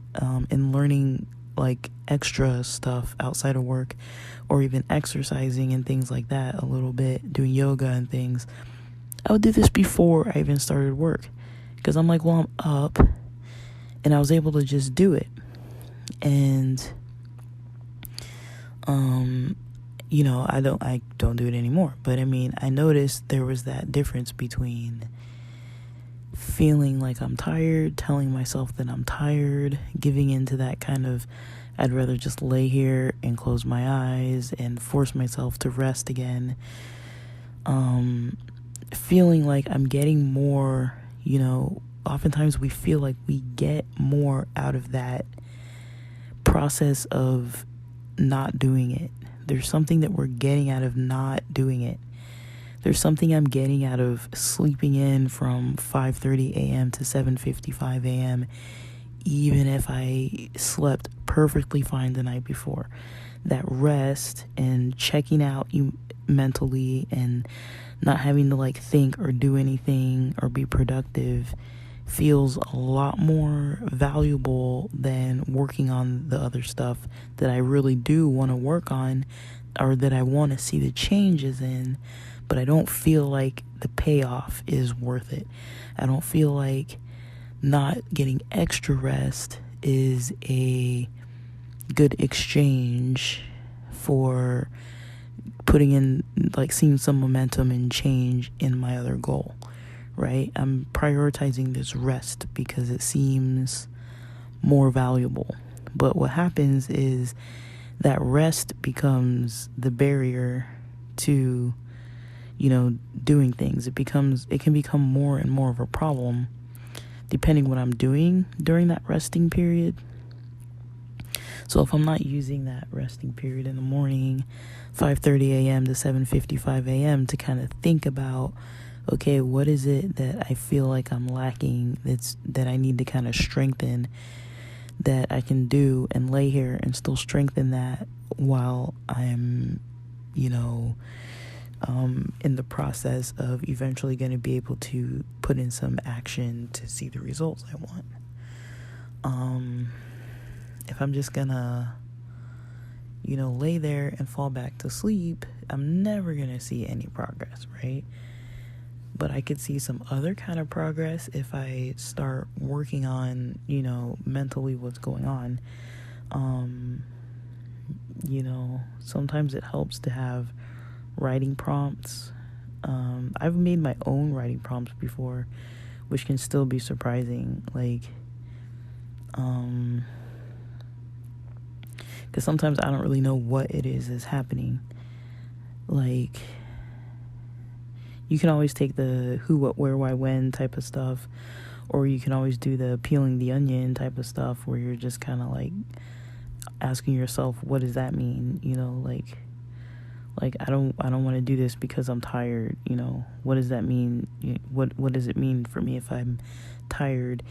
in learning like extra stuff outside of work, or even exercising and things like that a little bit, doing yoga and things. I would do this before I even started work because I'm like, well, I'm up, and I was able to just do it. And I don't do it anymore, but I mean, I noticed there was that difference between feeling like I'm tired, telling myself that I'm tired, giving into that kind of, I'd rather just lay here and close my eyes and force myself to rest again. Feeling like I'm getting more, oftentimes we feel like we get more out of that process of not doing it. There's something that we're getting out of not doing it. There's something I'm getting out of sleeping in from 5:30 a.m. to 7:55 a.m. even if I slept perfectly fine the night before. That rest and checking out you mentally and not having to like think or do anything or be productive feels a lot more valuable than working on the other stuff that I really do want to work on, or that I want to see the changes in, but I don't feel like the payoff is worth it. I don't feel like not getting extra rest is a good exchange for putting in, like, seeing some momentum and change in my other goal, right? I'm prioritizing this rest because it seems more valuable. But what happens is that rest becomes the barrier to, doing things. It can become more and more of a problem depending what I'm doing during that resting period. So if I'm not using that resting period in the morning, 5:30 a.m. to 7:55 a.m. to kind of think about, okay, what is it that I feel like I'm lacking, that I need to kind of strengthen, that I can do and lay here and still strengthen that while I'm, in the process of eventually going to be able to put in some action to see the results I want. If I'm just gonna, lay there and fall back to sleep, I'm never gonna see any progress, right? But I could see some other kind of progress if I start working on, mentally what's going on. Sometimes it helps to have writing prompts. I've made my own writing prompts before, which can still be surprising. Because sometimes I don't really know what it is that's happening. Like, you can always take the who, what, where, why, when type of stuff, or you can always do the peeling the onion type of stuff, where you're just kind of like asking yourself, what does that mean? Like I don't want to do this because I'm tired. What does that mean? What does it mean for me if I'm tired,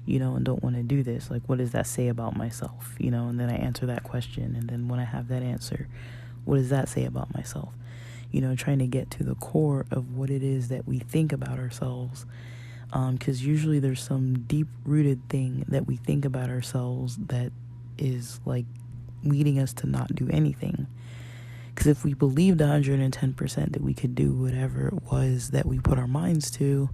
and don't want to do this? Like, what does that say about myself? And then I answer that question, and then when I have that answer, what does that say about myself? Trying to get to the core of what it is that we think about ourselves, because usually there's some deep-rooted thing that we think about ourselves that is like leading us to not do anything. Because if we believed 110% that we could do whatever it was that we put our minds to,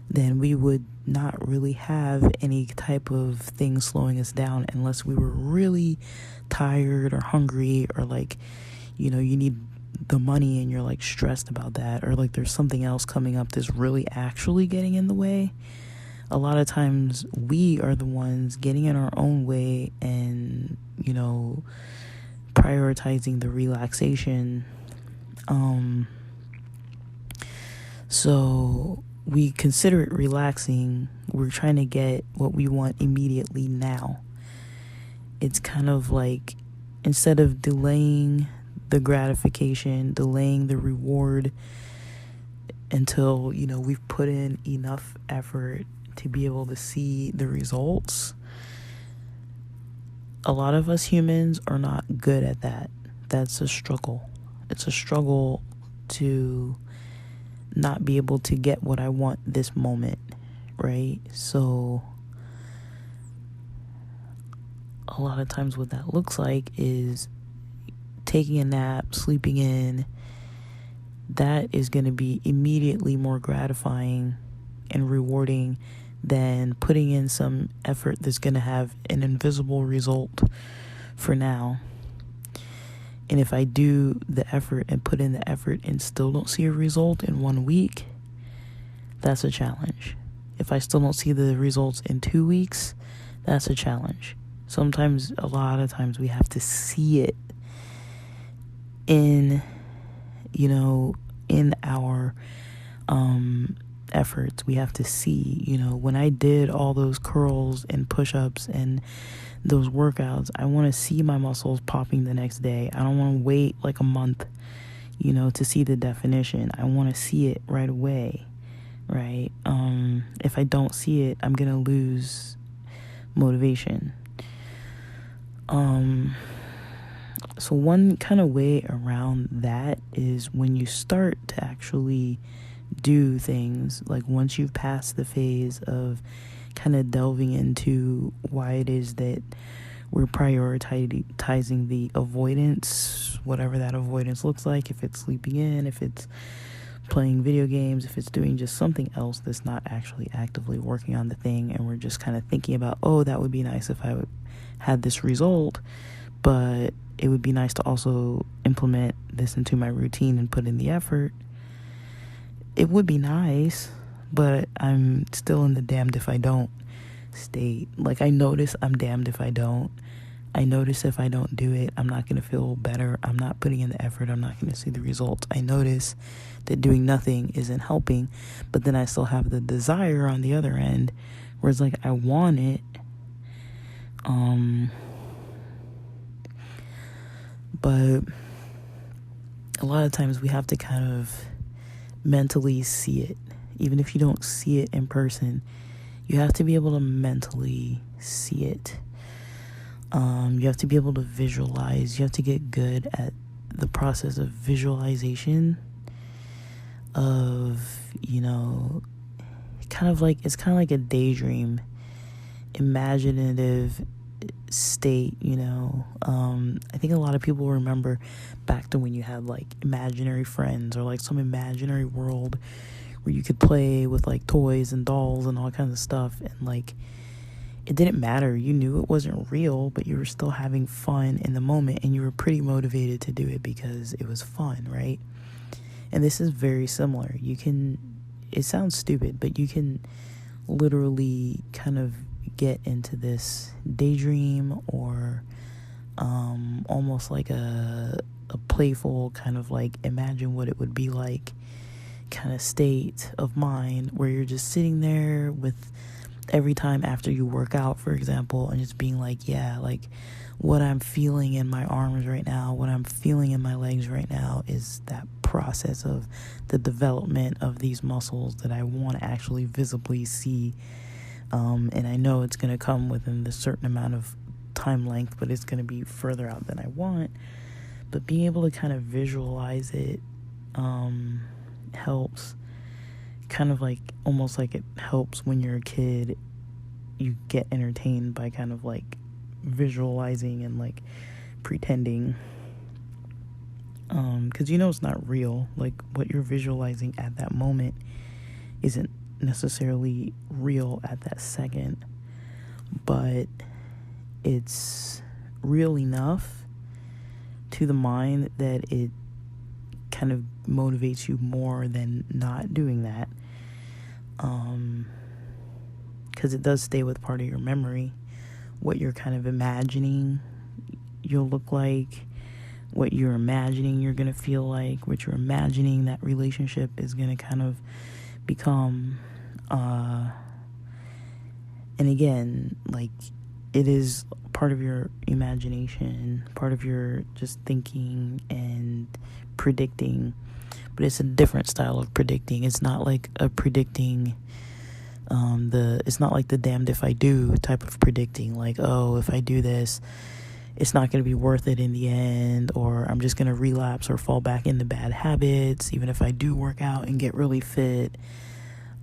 then we would not really have any type of thing slowing us down unless we were really tired or hungry, or like, you need the money and you're like stressed about that, or like there's something else coming up that's really actually getting in the way. A lot of times we are the ones getting in our own way and, prioritizing the relaxation. So we consider it relaxing. We're trying to get what we want immediately now. It's kind of like, instead of delaying the gratification, delaying the reward until, we've put in enough effort to be able to see the results. A lot of us humans are not good at that. That's a struggle. It's a struggle to not be able to get what I want this moment, right? So a lot of times what that looks like is taking a nap, sleeping in. That is going to be immediately more gratifying and rewarding than putting in some effort that's going to have an invisible result for now. And if I do the effort and put in the effort and still don't see a result in 1 week, that's a challenge. If I still don't see the results in 2 weeks, that's a challenge. Sometimes, a lot of times, we have to see it in our efforts. We have to see, when I did all those curls and push-ups and those workouts, I want to see my muscles popping the next day. I don't want to wait like a month, to see the definition. I want to see it right away, right? If I don't see it, I'm going to lose motivation. So one kind of way around that is when you start to actually do things, like once you've passed the phase of kind of delving into why it is that we're prioritizing the avoidance, whatever that avoidance looks like, if it's sleeping in, if it's playing video games, if it's doing just something else that's not actually actively working on the thing, and we're just kind of thinking about, oh, that would be nice if I had this result, but it would be nice to also implement this into my routine and put in the effort. It would be nice, but I'm still in the damned if I don't state. Like, I notice I'm damned if I don't. I notice if I don't do it, I'm not going to feel better. I'm not putting in the effort. I'm not going to see the results. I notice that doing nothing isn't helping, but then I still have the desire on the other end, where it's like, I want it. But a lot of times we have to kind of mentally see it. Even if you don't see it in person, you have to be able to mentally see it. You have to be able to visualize. You have to get good at the process of visualization of, it's kind of like a daydream, imaginative state, I think a lot of people remember back to when you had like imaginary friends or like some imaginary world where you could play with like toys and dolls and all kinds of stuff, and like it didn't matter. You knew it wasn't real, but you were still having fun in the moment, and you were pretty motivated to do it because it was fun, right? And this is very similar. It sounds stupid, but you can literally kind of get into this daydream or almost like a playful kind of like imagine what it would be like kind of state of mind, where you're just sitting there with every time after you work out, for example, and just being like, yeah, like what I'm feeling in my arms right now, what I'm feeling in my legs right now is that process of the development of these muscles that I want to actually visibly see. And I know it's going to come within a certain amount of time length, but it's going to be further out than I want. But being able to kind of visualize it helps. Kind of like, almost like it helps when you're a kid, you get entertained by kind of like visualizing and like pretending. Because it's not real. Like what you're visualizing at that moment isn't necessarily real at that second, but it's real enough to the mind that it kind of motivates you more than not doing that, because it does stay with part of your memory, what you're kind of imagining you'll look like, what you're imagining you're going to feel like, what you're imagining that relationship is going to kind of become. And again, like, it is part of your imagination, part of your just thinking and predicting, but it's a different style of predicting. It's not like a predicting, it's not like the damned if I do type of predicting, like, oh, if I do this, it's not going to be worth it in the end, or I'm just going to relapse or fall back into bad habits. Even if I do work out and get really fit,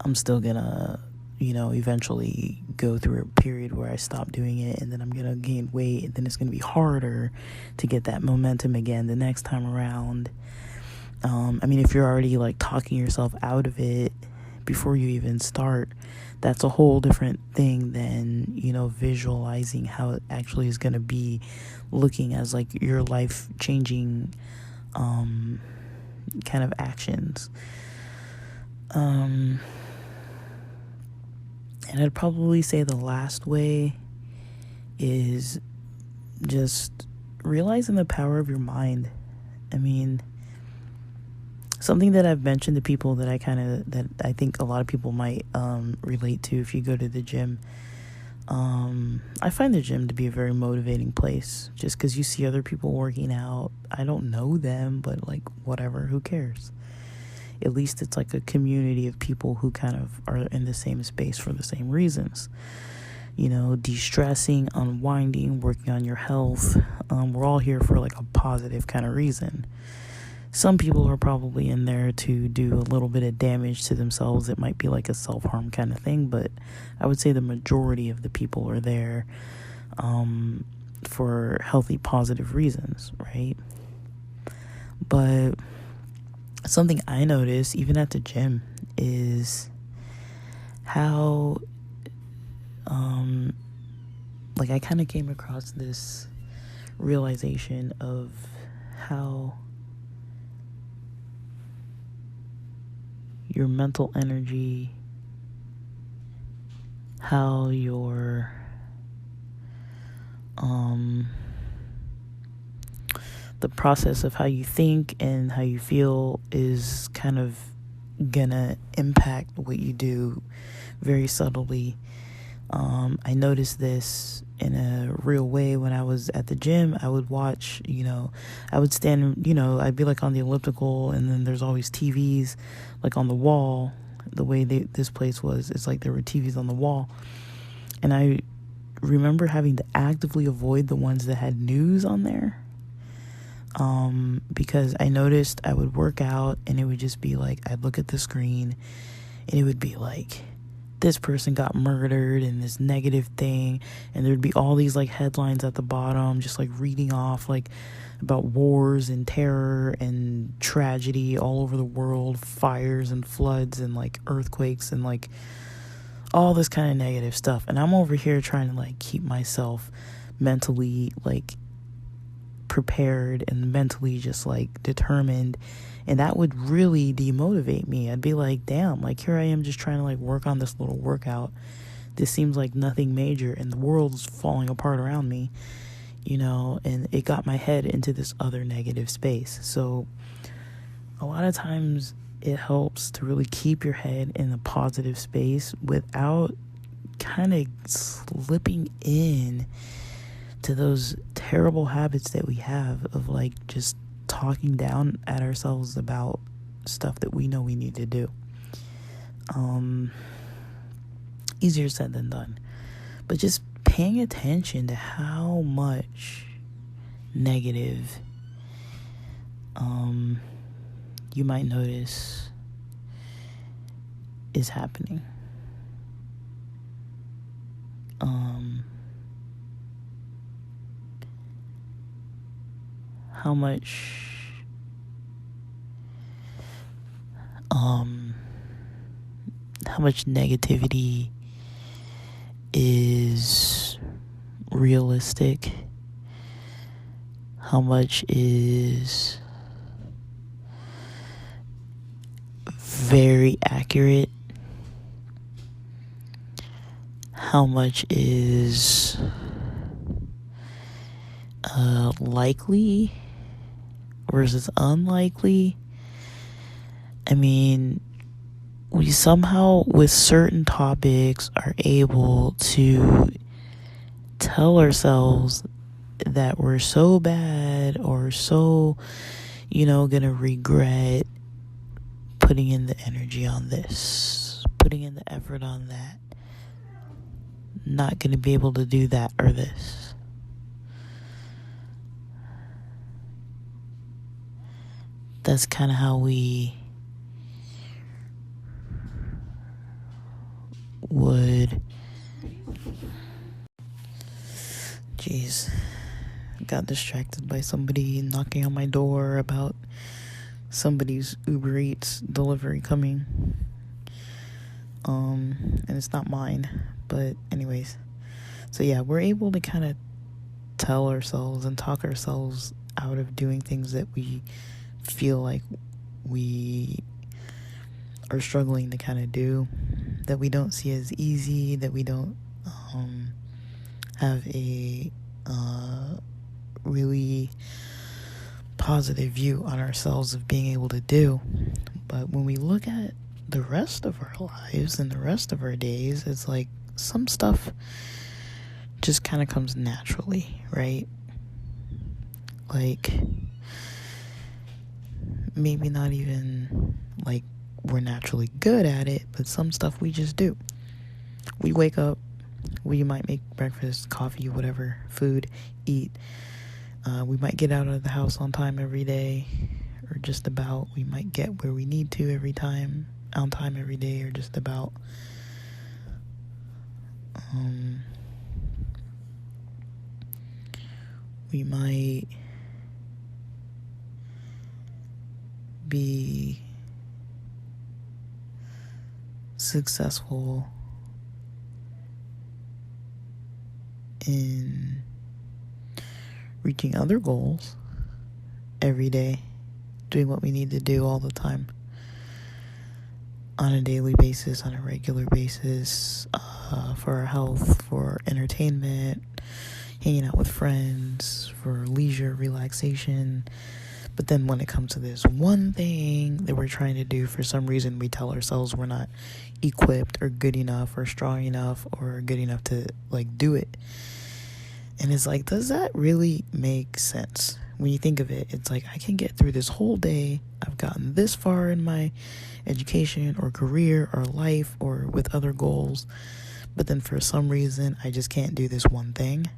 I'm still going to, eventually go through a period where I stop doing it, and then I'm going to gain weight, and then it's going to be harder to get that momentum again the next time around. If you're already like talking yourself out of it before you even start, that's a whole different thing than, visualizing how it actually is going to be, looking as like your life changing kind of actions. And I'd probably say the last way is just realizing the power of your mind. Something that I've mentioned to people that I think a lot of people might relate to if you go to the gym. I find the gym to be a very motivating place, just because you see other people working out. I don't know them, but like, whatever, who cares? At least it's like a community of people who kind of are in the same space for the same reasons. De-stressing, unwinding, working on your health. We're all here for like a positive kind of reason. some people are probably in there to do a little bit of damage to themselves. It might be like a self-harm kind of thing, but I would say the majority of the people are there for healthy, positive reasons, right? But something I notice, even at the gym, is how, like, I kind of came across this realization of how your mental energy, how your the process of how you think and how you feel is kind of gonna impact what you do very subtly. I noticed this in a real way when I was at the gym. I would watch, I would stand, I'd be like on the elliptical, and then there's always TVs like on the wall. The way this place was, it's like there were TVs on the wall. And I remember having to actively avoid the ones that had news on there. Because I noticed I would work out and it would just be like, I'd look at the screen and it would be like, this person got murdered and this negative thing, and there'd be all these like headlines at the bottom, just like reading off like about wars and terror and tragedy all over the world, fires and floods and like earthquakes and like all this kind of negative stuff. And I'm over here trying to like keep myself mentally like prepared and mentally just like determined, and that would really demotivate me. I'd be like, damn, like here I am just trying to like work on this little workout. This seems like nothing major and the world's falling apart around me, and it got my head into this other negative space. So a lot of times it helps to really keep your head in a positive space without kind of slipping in to those terrible habits that we have of like just talking down at ourselves about stuff that we know we need to do. Easier said than done, but just paying attention to how much negative you might notice is happening. How much negativity is realistic, how much is very accurate, how much is likely versus unlikely. I mean, we somehow with certain topics are able to tell ourselves that we're so bad or so, gonna regret putting in the energy on this, putting in the effort on that, not gonna be able to do that or this. That's kind of how we would. Jeez, got distracted by somebody knocking on my door about somebody's Uber Eats delivery coming. And it's not mine, but anyways. So yeah, we're able to kind of tell ourselves and talk ourselves out of doing things that we feel like we are struggling to kind of do, that we don't see as easy, that we don't have a really positive view on ourselves of being able to do. But when we look at the rest of our lives and the rest of our days, it's like some stuff just kind of comes naturally, right? Like maybe not even like we're naturally good at it, but some stuff we just do. We wake up, we might make breakfast, coffee, whatever, food, eat. We might get out of the house on time every day, or just about we might get where we need to on time every day, or just about we might be successful in reaching other goals every day, doing what we need to do all the time on a daily basis, on a regular basis, for our health, for entertainment, hanging out with friends, for leisure, relaxation. But then when it comes to this one thing that we're trying to do, for some reason we tell ourselves we're not equipped or good enough or strong enough or good enough to do it. And it's like, does that really make sense? When you think of it, it's like, I can get through this whole day. I've gotten this far in my education or career or life or with other goals. But then for some reason, I just can't do this one thing.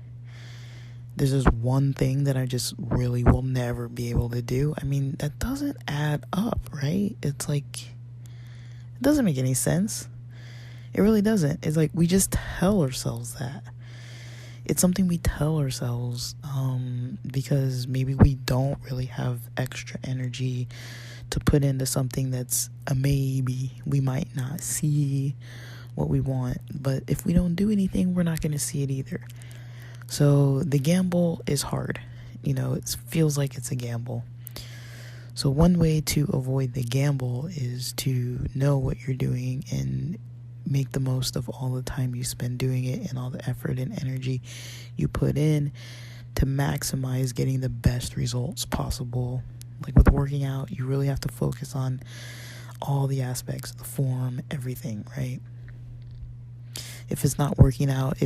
There's this one thing that I just really will never be able to do. I mean, that doesn't add up, right? It's like, it doesn't make any sense. It really doesn't. It's like, we just tell ourselves that. It's something we tell ourselves because maybe we don't really have extra energy to put into something that's a maybe. We might not see what we want, but if we don't do anything, we're not going to see it either. So the gamble is hard. It feels like it's a gamble. So one way to avoid the gamble is to know what you're doing and make the most of all the time you spend doing it and all the effort and energy you put in to maximize getting the best results possible. Like with working out, you really have to focus on all the aspects, the form, everything, right? If it's not working out,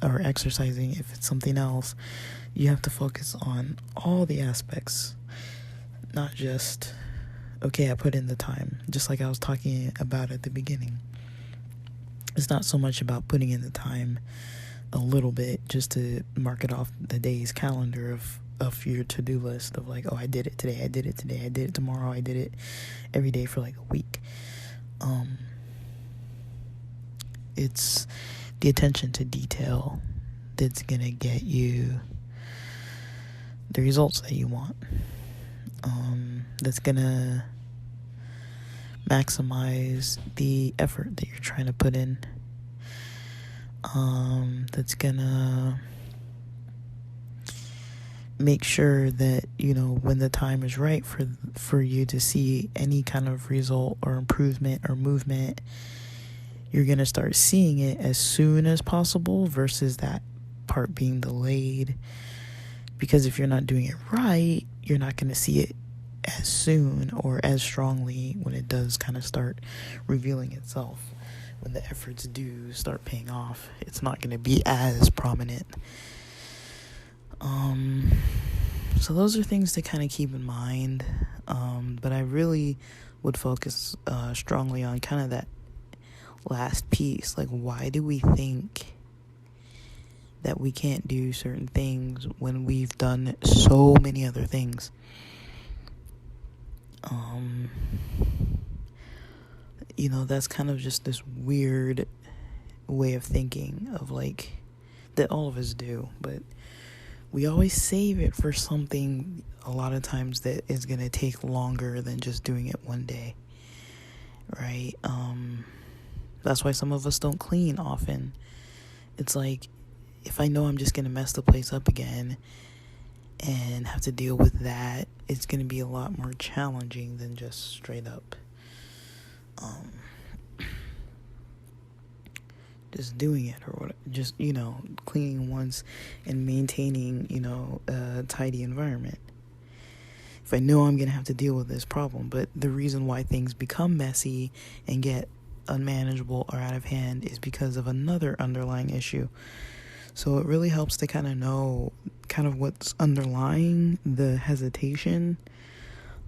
or exercising, if it's something else, you have to focus on all the aspects, not just, okay, I put in the time, just like I was talking about at the beginning. It's not so much about putting in the time a little bit just to mark it off the day's calendar of your to-do list of like, oh, I did it today, I did it today, I did it tomorrow, I did it every day for like a week. It's the attention to detail that's gonna get you the results that you want. That's gonna maximize the effort that you're trying to put in. That's gonna make sure that, when the time is right for you to see any kind of result or improvement or movement, you're going to start seeing it as soon as possible versus that part being delayed. Because if you're not doing it right, you're not going to see it as soon or as strongly when it does kind of start revealing itself. When the efforts do start paying off, it's not going to be as prominent. So those are things to kind of keep in mind. But I really would focus strongly on kind of that last piece. Like, why do we think that we can't do certain things when we've done so many other things? That's kind of just this weird way of thinking of like that all of us do, but we always save it for something a lot of times that is going to take longer than just doing it one day, right? That's why some of us don't clean often. It's like, if I know I'm just going to mess the place up again and have to deal with that, it's going to be a lot more challenging than just straight up just doing it, or what, just, cleaning once and maintaining, a tidy environment. If I know I'm going to have to deal with this problem, but the reason why things become messy and get unmanageable or out of hand is because of another underlying issue. So it really helps to kind of know kind of what's underlying the hesitation.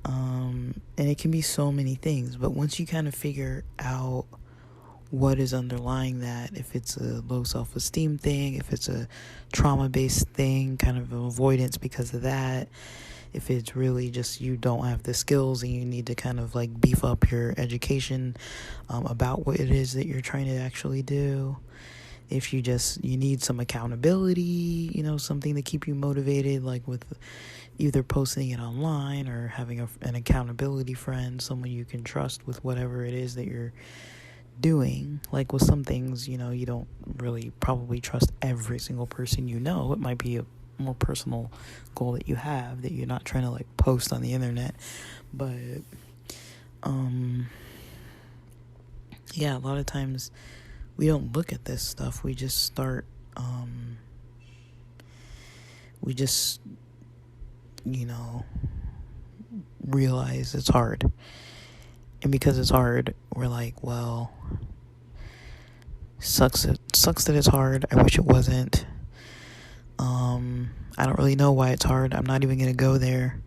And it can be so many things, but once you kind of figure out what is underlying that, if it's a low self-esteem thing, if it's a trauma-based thing, kind of avoidance because of that, if it's really just you don't have the skills and you need to kind of like beef up your education about what it is that you're trying to actually do. If you need some accountability, something to keep you motivated, like with either posting it online or having an accountability friend, someone you can trust with whatever it is that you're doing. Like with some things, you don't really probably trust every single person it might be a more personal goal that you have that you're not trying to like post on the internet. But yeah, a lot of times we don't look at this stuff. We just start realize it's hard. And because it's hard, we're like, well, sucks that it's hard. I wish it wasn't. I don't really know why it's hard. I'm not even going to go there.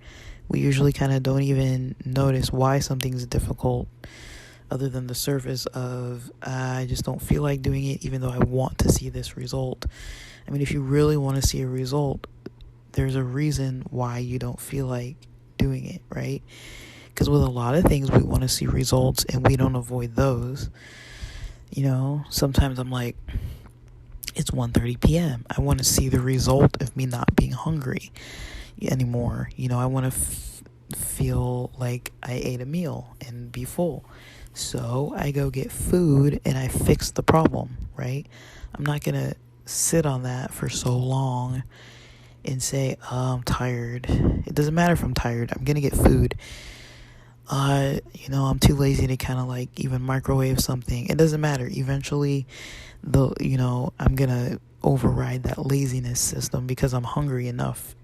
We usually kind of don't even notice why something's difficult other than the surface of, I just don't feel like doing it even though I want to see this result. I mean, if you really want to see a result, there's a reason why you don't feel like doing it, right? Because with a lot of things, we want to see results and we don't avoid those. Sometimes I'm like, it's 1:30 p.m. I want to see the result of me not being hungry anymore. I want to feel like I ate a meal and be full. So I go get food and I fix the problem, right? I'm not going to sit on that for so long and say, oh, I'm tired. It doesn't matter if I'm tired. I'm going to get food. I'm too lazy to kind of like even microwave something. It doesn't matter. Eventually, I'm going to override that laziness system because I'm hungry enough,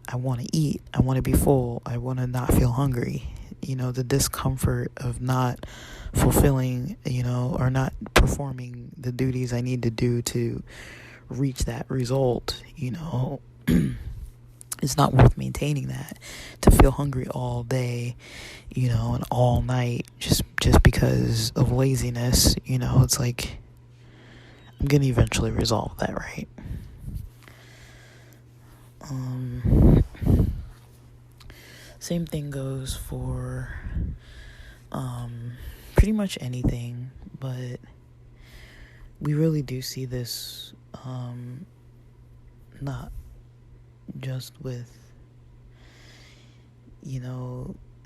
I want to eat. I want to be full. I want to not feel hungry. The discomfort of not fulfilling, or not performing the duties I need to do to reach that result, it's not worth maintaining that, to feel hungry all day, and all night just because of laziness. It's like, I'm going to eventually resolve that, right? Same thing goes for pretty much anything, but we really do see this not just with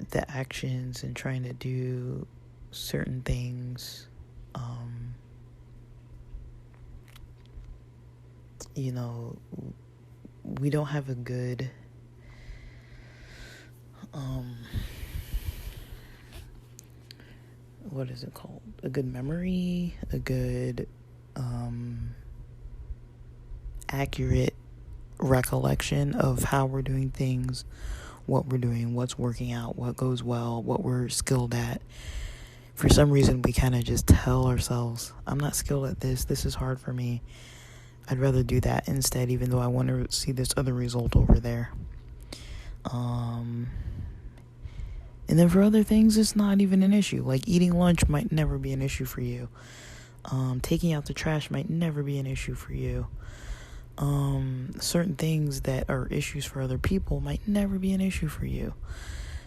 the actions and trying to do certain things. We don't have a good what is it called? A good memory, a good accurate recollection of how we're doing things, what we're doing, what's working out, what goes well, what we're skilled at. For some reason, we kind of just tell ourselves, I'm not skilled at this. This is hard for me. I'd rather do that instead, even though I want to see this other result over there. And then for other things, it's not even an issue. Like eating lunch might never be an issue for you. Taking out the trash might never be an issue for you. Certain things that are issues for other people might never be an issue for you.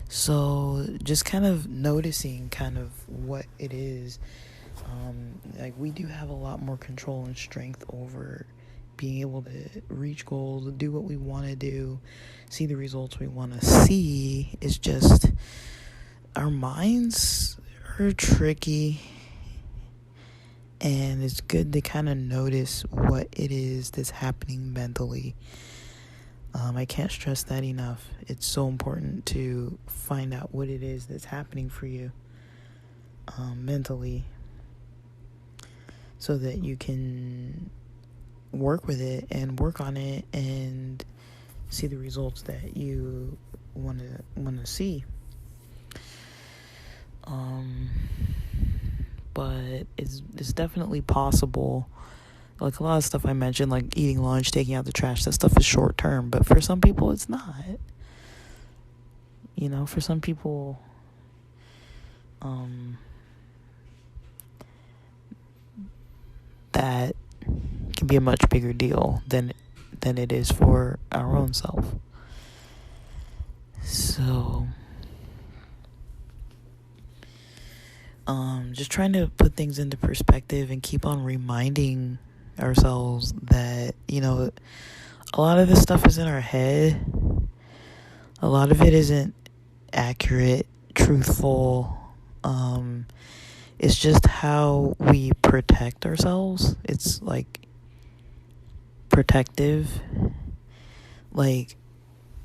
So just kind of noticing kind of what it is. Like we do have a lot more control and strength over being able to reach goals, do what we want to do, see the results we want to see. It's just our minds are tricky, and it's good to kind of notice what it is that's happening mentally. I can't stress that enough. It's so important to find out what it is that's happening for you mentally, so that you can work with it and work on it and see the results that you want to see. But it's definitely possible. Like a lot of stuff I mentioned, like eating lunch, taking out the trash, that stuff is short term. But for some people, it's not. For some people, that can be a much bigger deal than it is for our own self. So, just trying to put things into perspective and keep on reminding ourselves that, a lot of this stuff is in our head. A lot of it isn't accurate, truthful. It's just how we protect ourselves. It's like protective.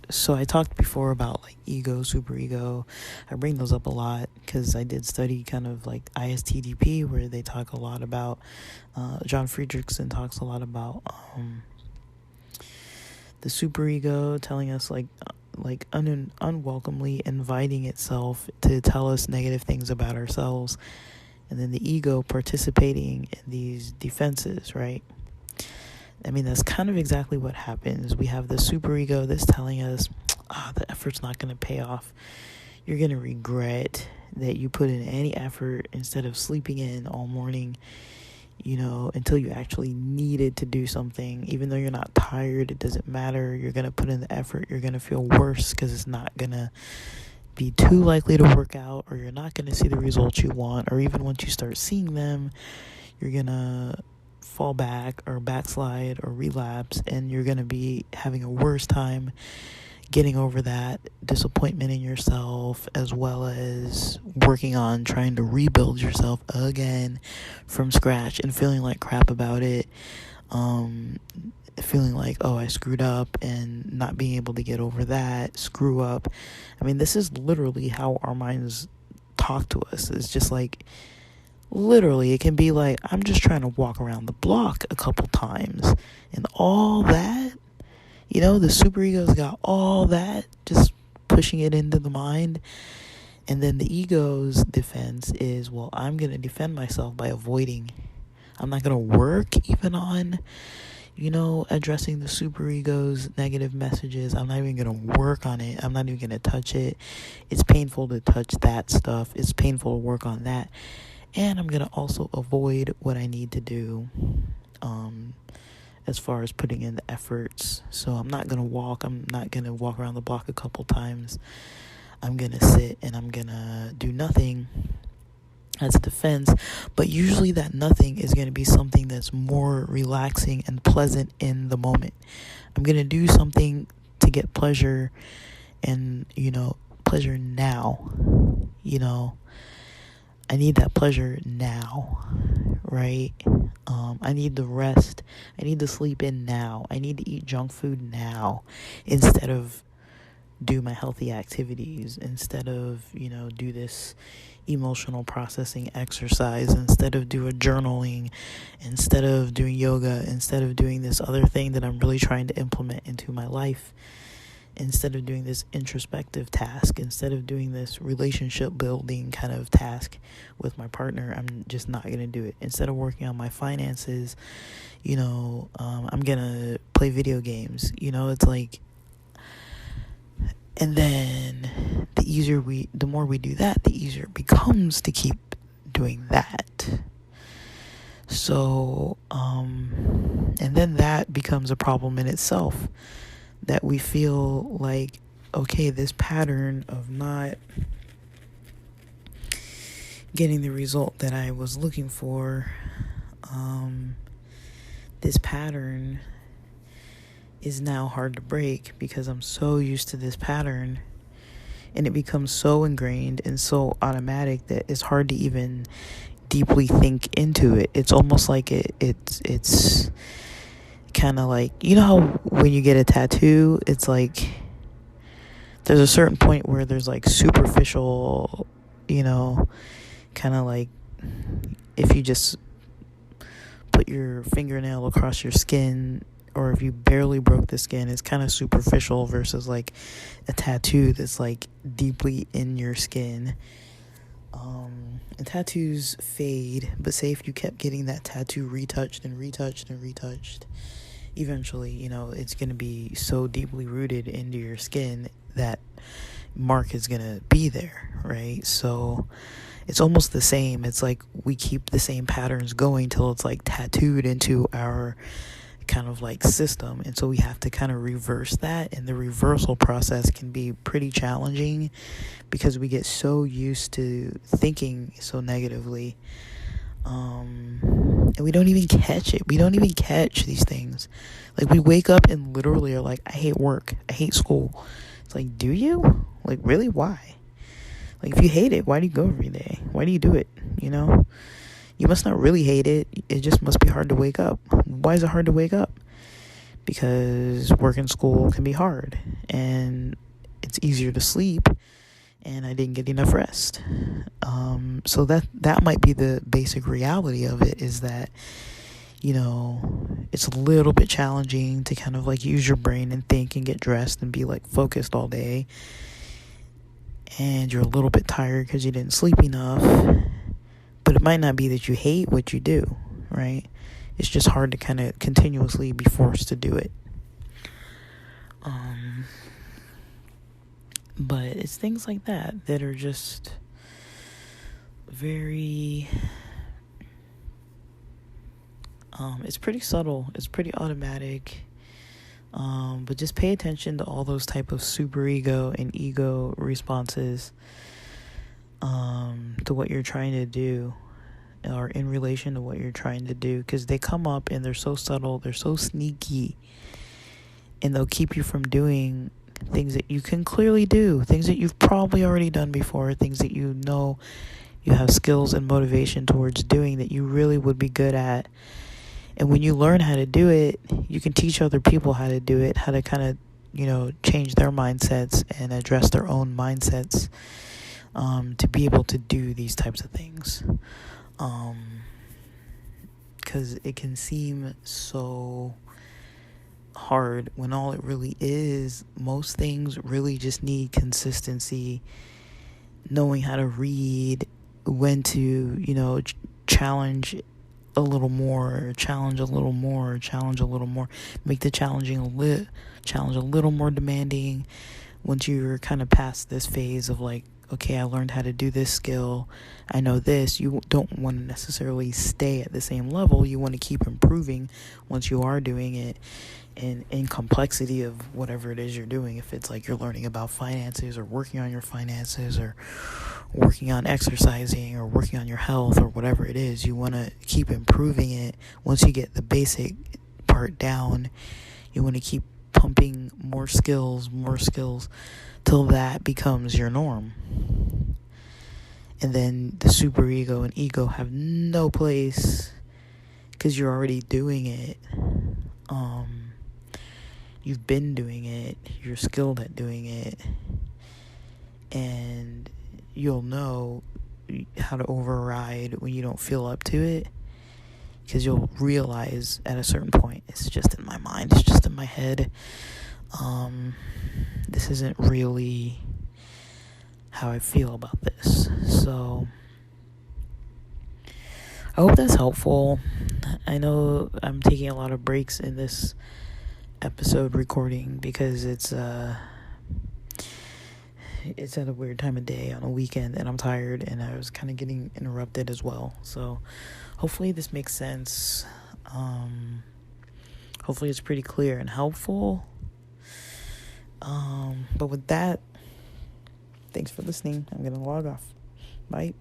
So I talked before about ego, superego. I bring those up a lot because I did study kind of like ISTDP, where they talk a lot about, John Friedrichsen talks a lot about the superego telling us unwelcomely inviting itself to tell us negative things about ourselves, and then the ego participating in these defenses, right? I mean, that's kind of exactly what happens. We have the superego that's telling us, the effort's not going to pay off. You're going to regret that you put in any effort instead of sleeping in all morning, until you actually needed to do something. Even though you're not tired, it doesn't matter. You're going to put in the effort. You're going to feel worse because it's not going to be too likely to work out, or you're not going to see the results you want, or even once you start seeing them, you're going to fall back or backslide or relapse, and you're going to be having a worse time getting over that disappointment in yourself, as well as working on trying to rebuild yourself again from scratch and feeling like crap about it, feeling like, I screwed up, and not being able to get over that screw up. I mean, this is literally how our minds talk to us. It's just literally, it can be like, I'm just trying to walk around the block a couple times, and all that, the superego's got all that, just pushing it into the mind. And then the ego's defense is, well, I'm going to defend myself by avoiding. I'm not going to work even on, addressing the superego's negative messages. I'm not even going to work on it. I'm not even going to touch it. It's painful to touch that stuff. It's painful to work on that. And I'm going to also avoid what I need to do, as far as putting in the efforts. So I'm not going to walk. I'm not going to walk around the block a couple times. I'm going to sit and I'm going to do nothing as a defense. But usually that nothing is going to be something that's more relaxing and pleasant in the moment. I'm going to do something to get pleasure and, pleasure now. I need that pleasure now, right? I need the rest. I need to sleep in now. I need to eat junk food now instead of do my healthy activities, instead of, do this emotional processing exercise, instead of do a journaling, instead of doing yoga, instead of doing this other thing that I'm really trying to implement into my life, instead of doing this introspective task, instead of doing this relationship building kind of task with my partner. I'm just not going to do it. Instead of working on my finances, I'm going to play video games. It's like, and then the more we do that, the easier it becomes to keep doing that. So, and then that becomes a problem in itself, that we feel like, okay, this pattern of not getting the result that I was looking for, this pattern is now hard to break because I'm so used to this pattern, and it becomes so ingrained and so automatic that it's hard to even deeply think into it. It's almost like it's kind of like, how when you get a tattoo, it's like there's a certain point where there's superficial, kind of like if you just put your fingernail across your skin, or if you barely broke the skin, it's kind of superficial, versus a tattoo that's deeply in your skin. And tattoos fade, but say if you kept getting that tattoo retouched and retouched and retouched, eventually, it's going to be so deeply rooted into your skin that mark is going to be there, right? So it's almost the same. It's like we keep the same patterns going till it's tattooed into our kind of like system, and so we have to kind of reverse that, and the reversal process can be pretty challenging because we get so used to thinking so negatively, and we don't even catch it. We don't even catch these things. Like, we wake up and literally are like, I hate work, I hate school. It's like, do you? Like, really? Why? Like, if you hate it, why do you go every day? Why do you do it? You must not really hate it. It just must be hard to wake up. Why is it hard to wake up? Because work and school can be hard, and it's easier to sleep, and I didn't get enough rest. So that might be the basic reality of it, is that, it's a little bit challenging to kind of like use your brain and think and get dressed and be like focused all day. And you're a little bit tired because you didn't sleep enough. But it might not be that you hate what you do, right? It's just hard to kind of continuously be forced to do it. But it's things like that are just very... it's pretty subtle. It's pretty automatic. But just pay attention to all those type of superego and ego responses to what you're trying to do, or in relation to what you're trying to do, because they come up and they're so subtle, they're so sneaky, and they'll keep you from doing things that you can clearly do, things that you've probably already done before, things that you have skills and motivation towards doing that you really would be good at. And when you learn how to do it, you can teach other people how to do it, how to kind of, change their mindsets and address their own mindsets, to be able to do these types of things. Because it can seem so hard when all it really is, most things really just need consistency, knowing how to read, when to, challenge a little more, challenge a little more, make the challenge a little more demanding. Once you're kind of past this phase of like, okay, I learned how to do this skill, I know this, you don't want to necessarily stay at the same level. You want to keep improving once you are doing it, and in complexity of whatever it is you're doing. If it's like you're learning about finances, or working on your finances, or working on exercising, or working on your health, or whatever it is, you want to keep improving it. Once you get the basic part down, you want to keep pumping more skills till that becomes your norm. And then the superego and ego have no place, because you're already doing it. You've been doing it, you're skilled at doing it, and you'll know how to override when you don't feel up to it, because you'll realize at a certain point, it's just in my mind, it's just in my head. This isn't really how I feel about this. So I hope that's helpful. I know I'm taking a lot of breaks in this episode recording because it's at a weird time of day on a weekend, and I'm tired, and I was kind of getting interrupted as well. So hopefully this makes sense. Hopefully it's pretty clear and helpful. But with that, thanks for listening. I'm gonna log off. Bye.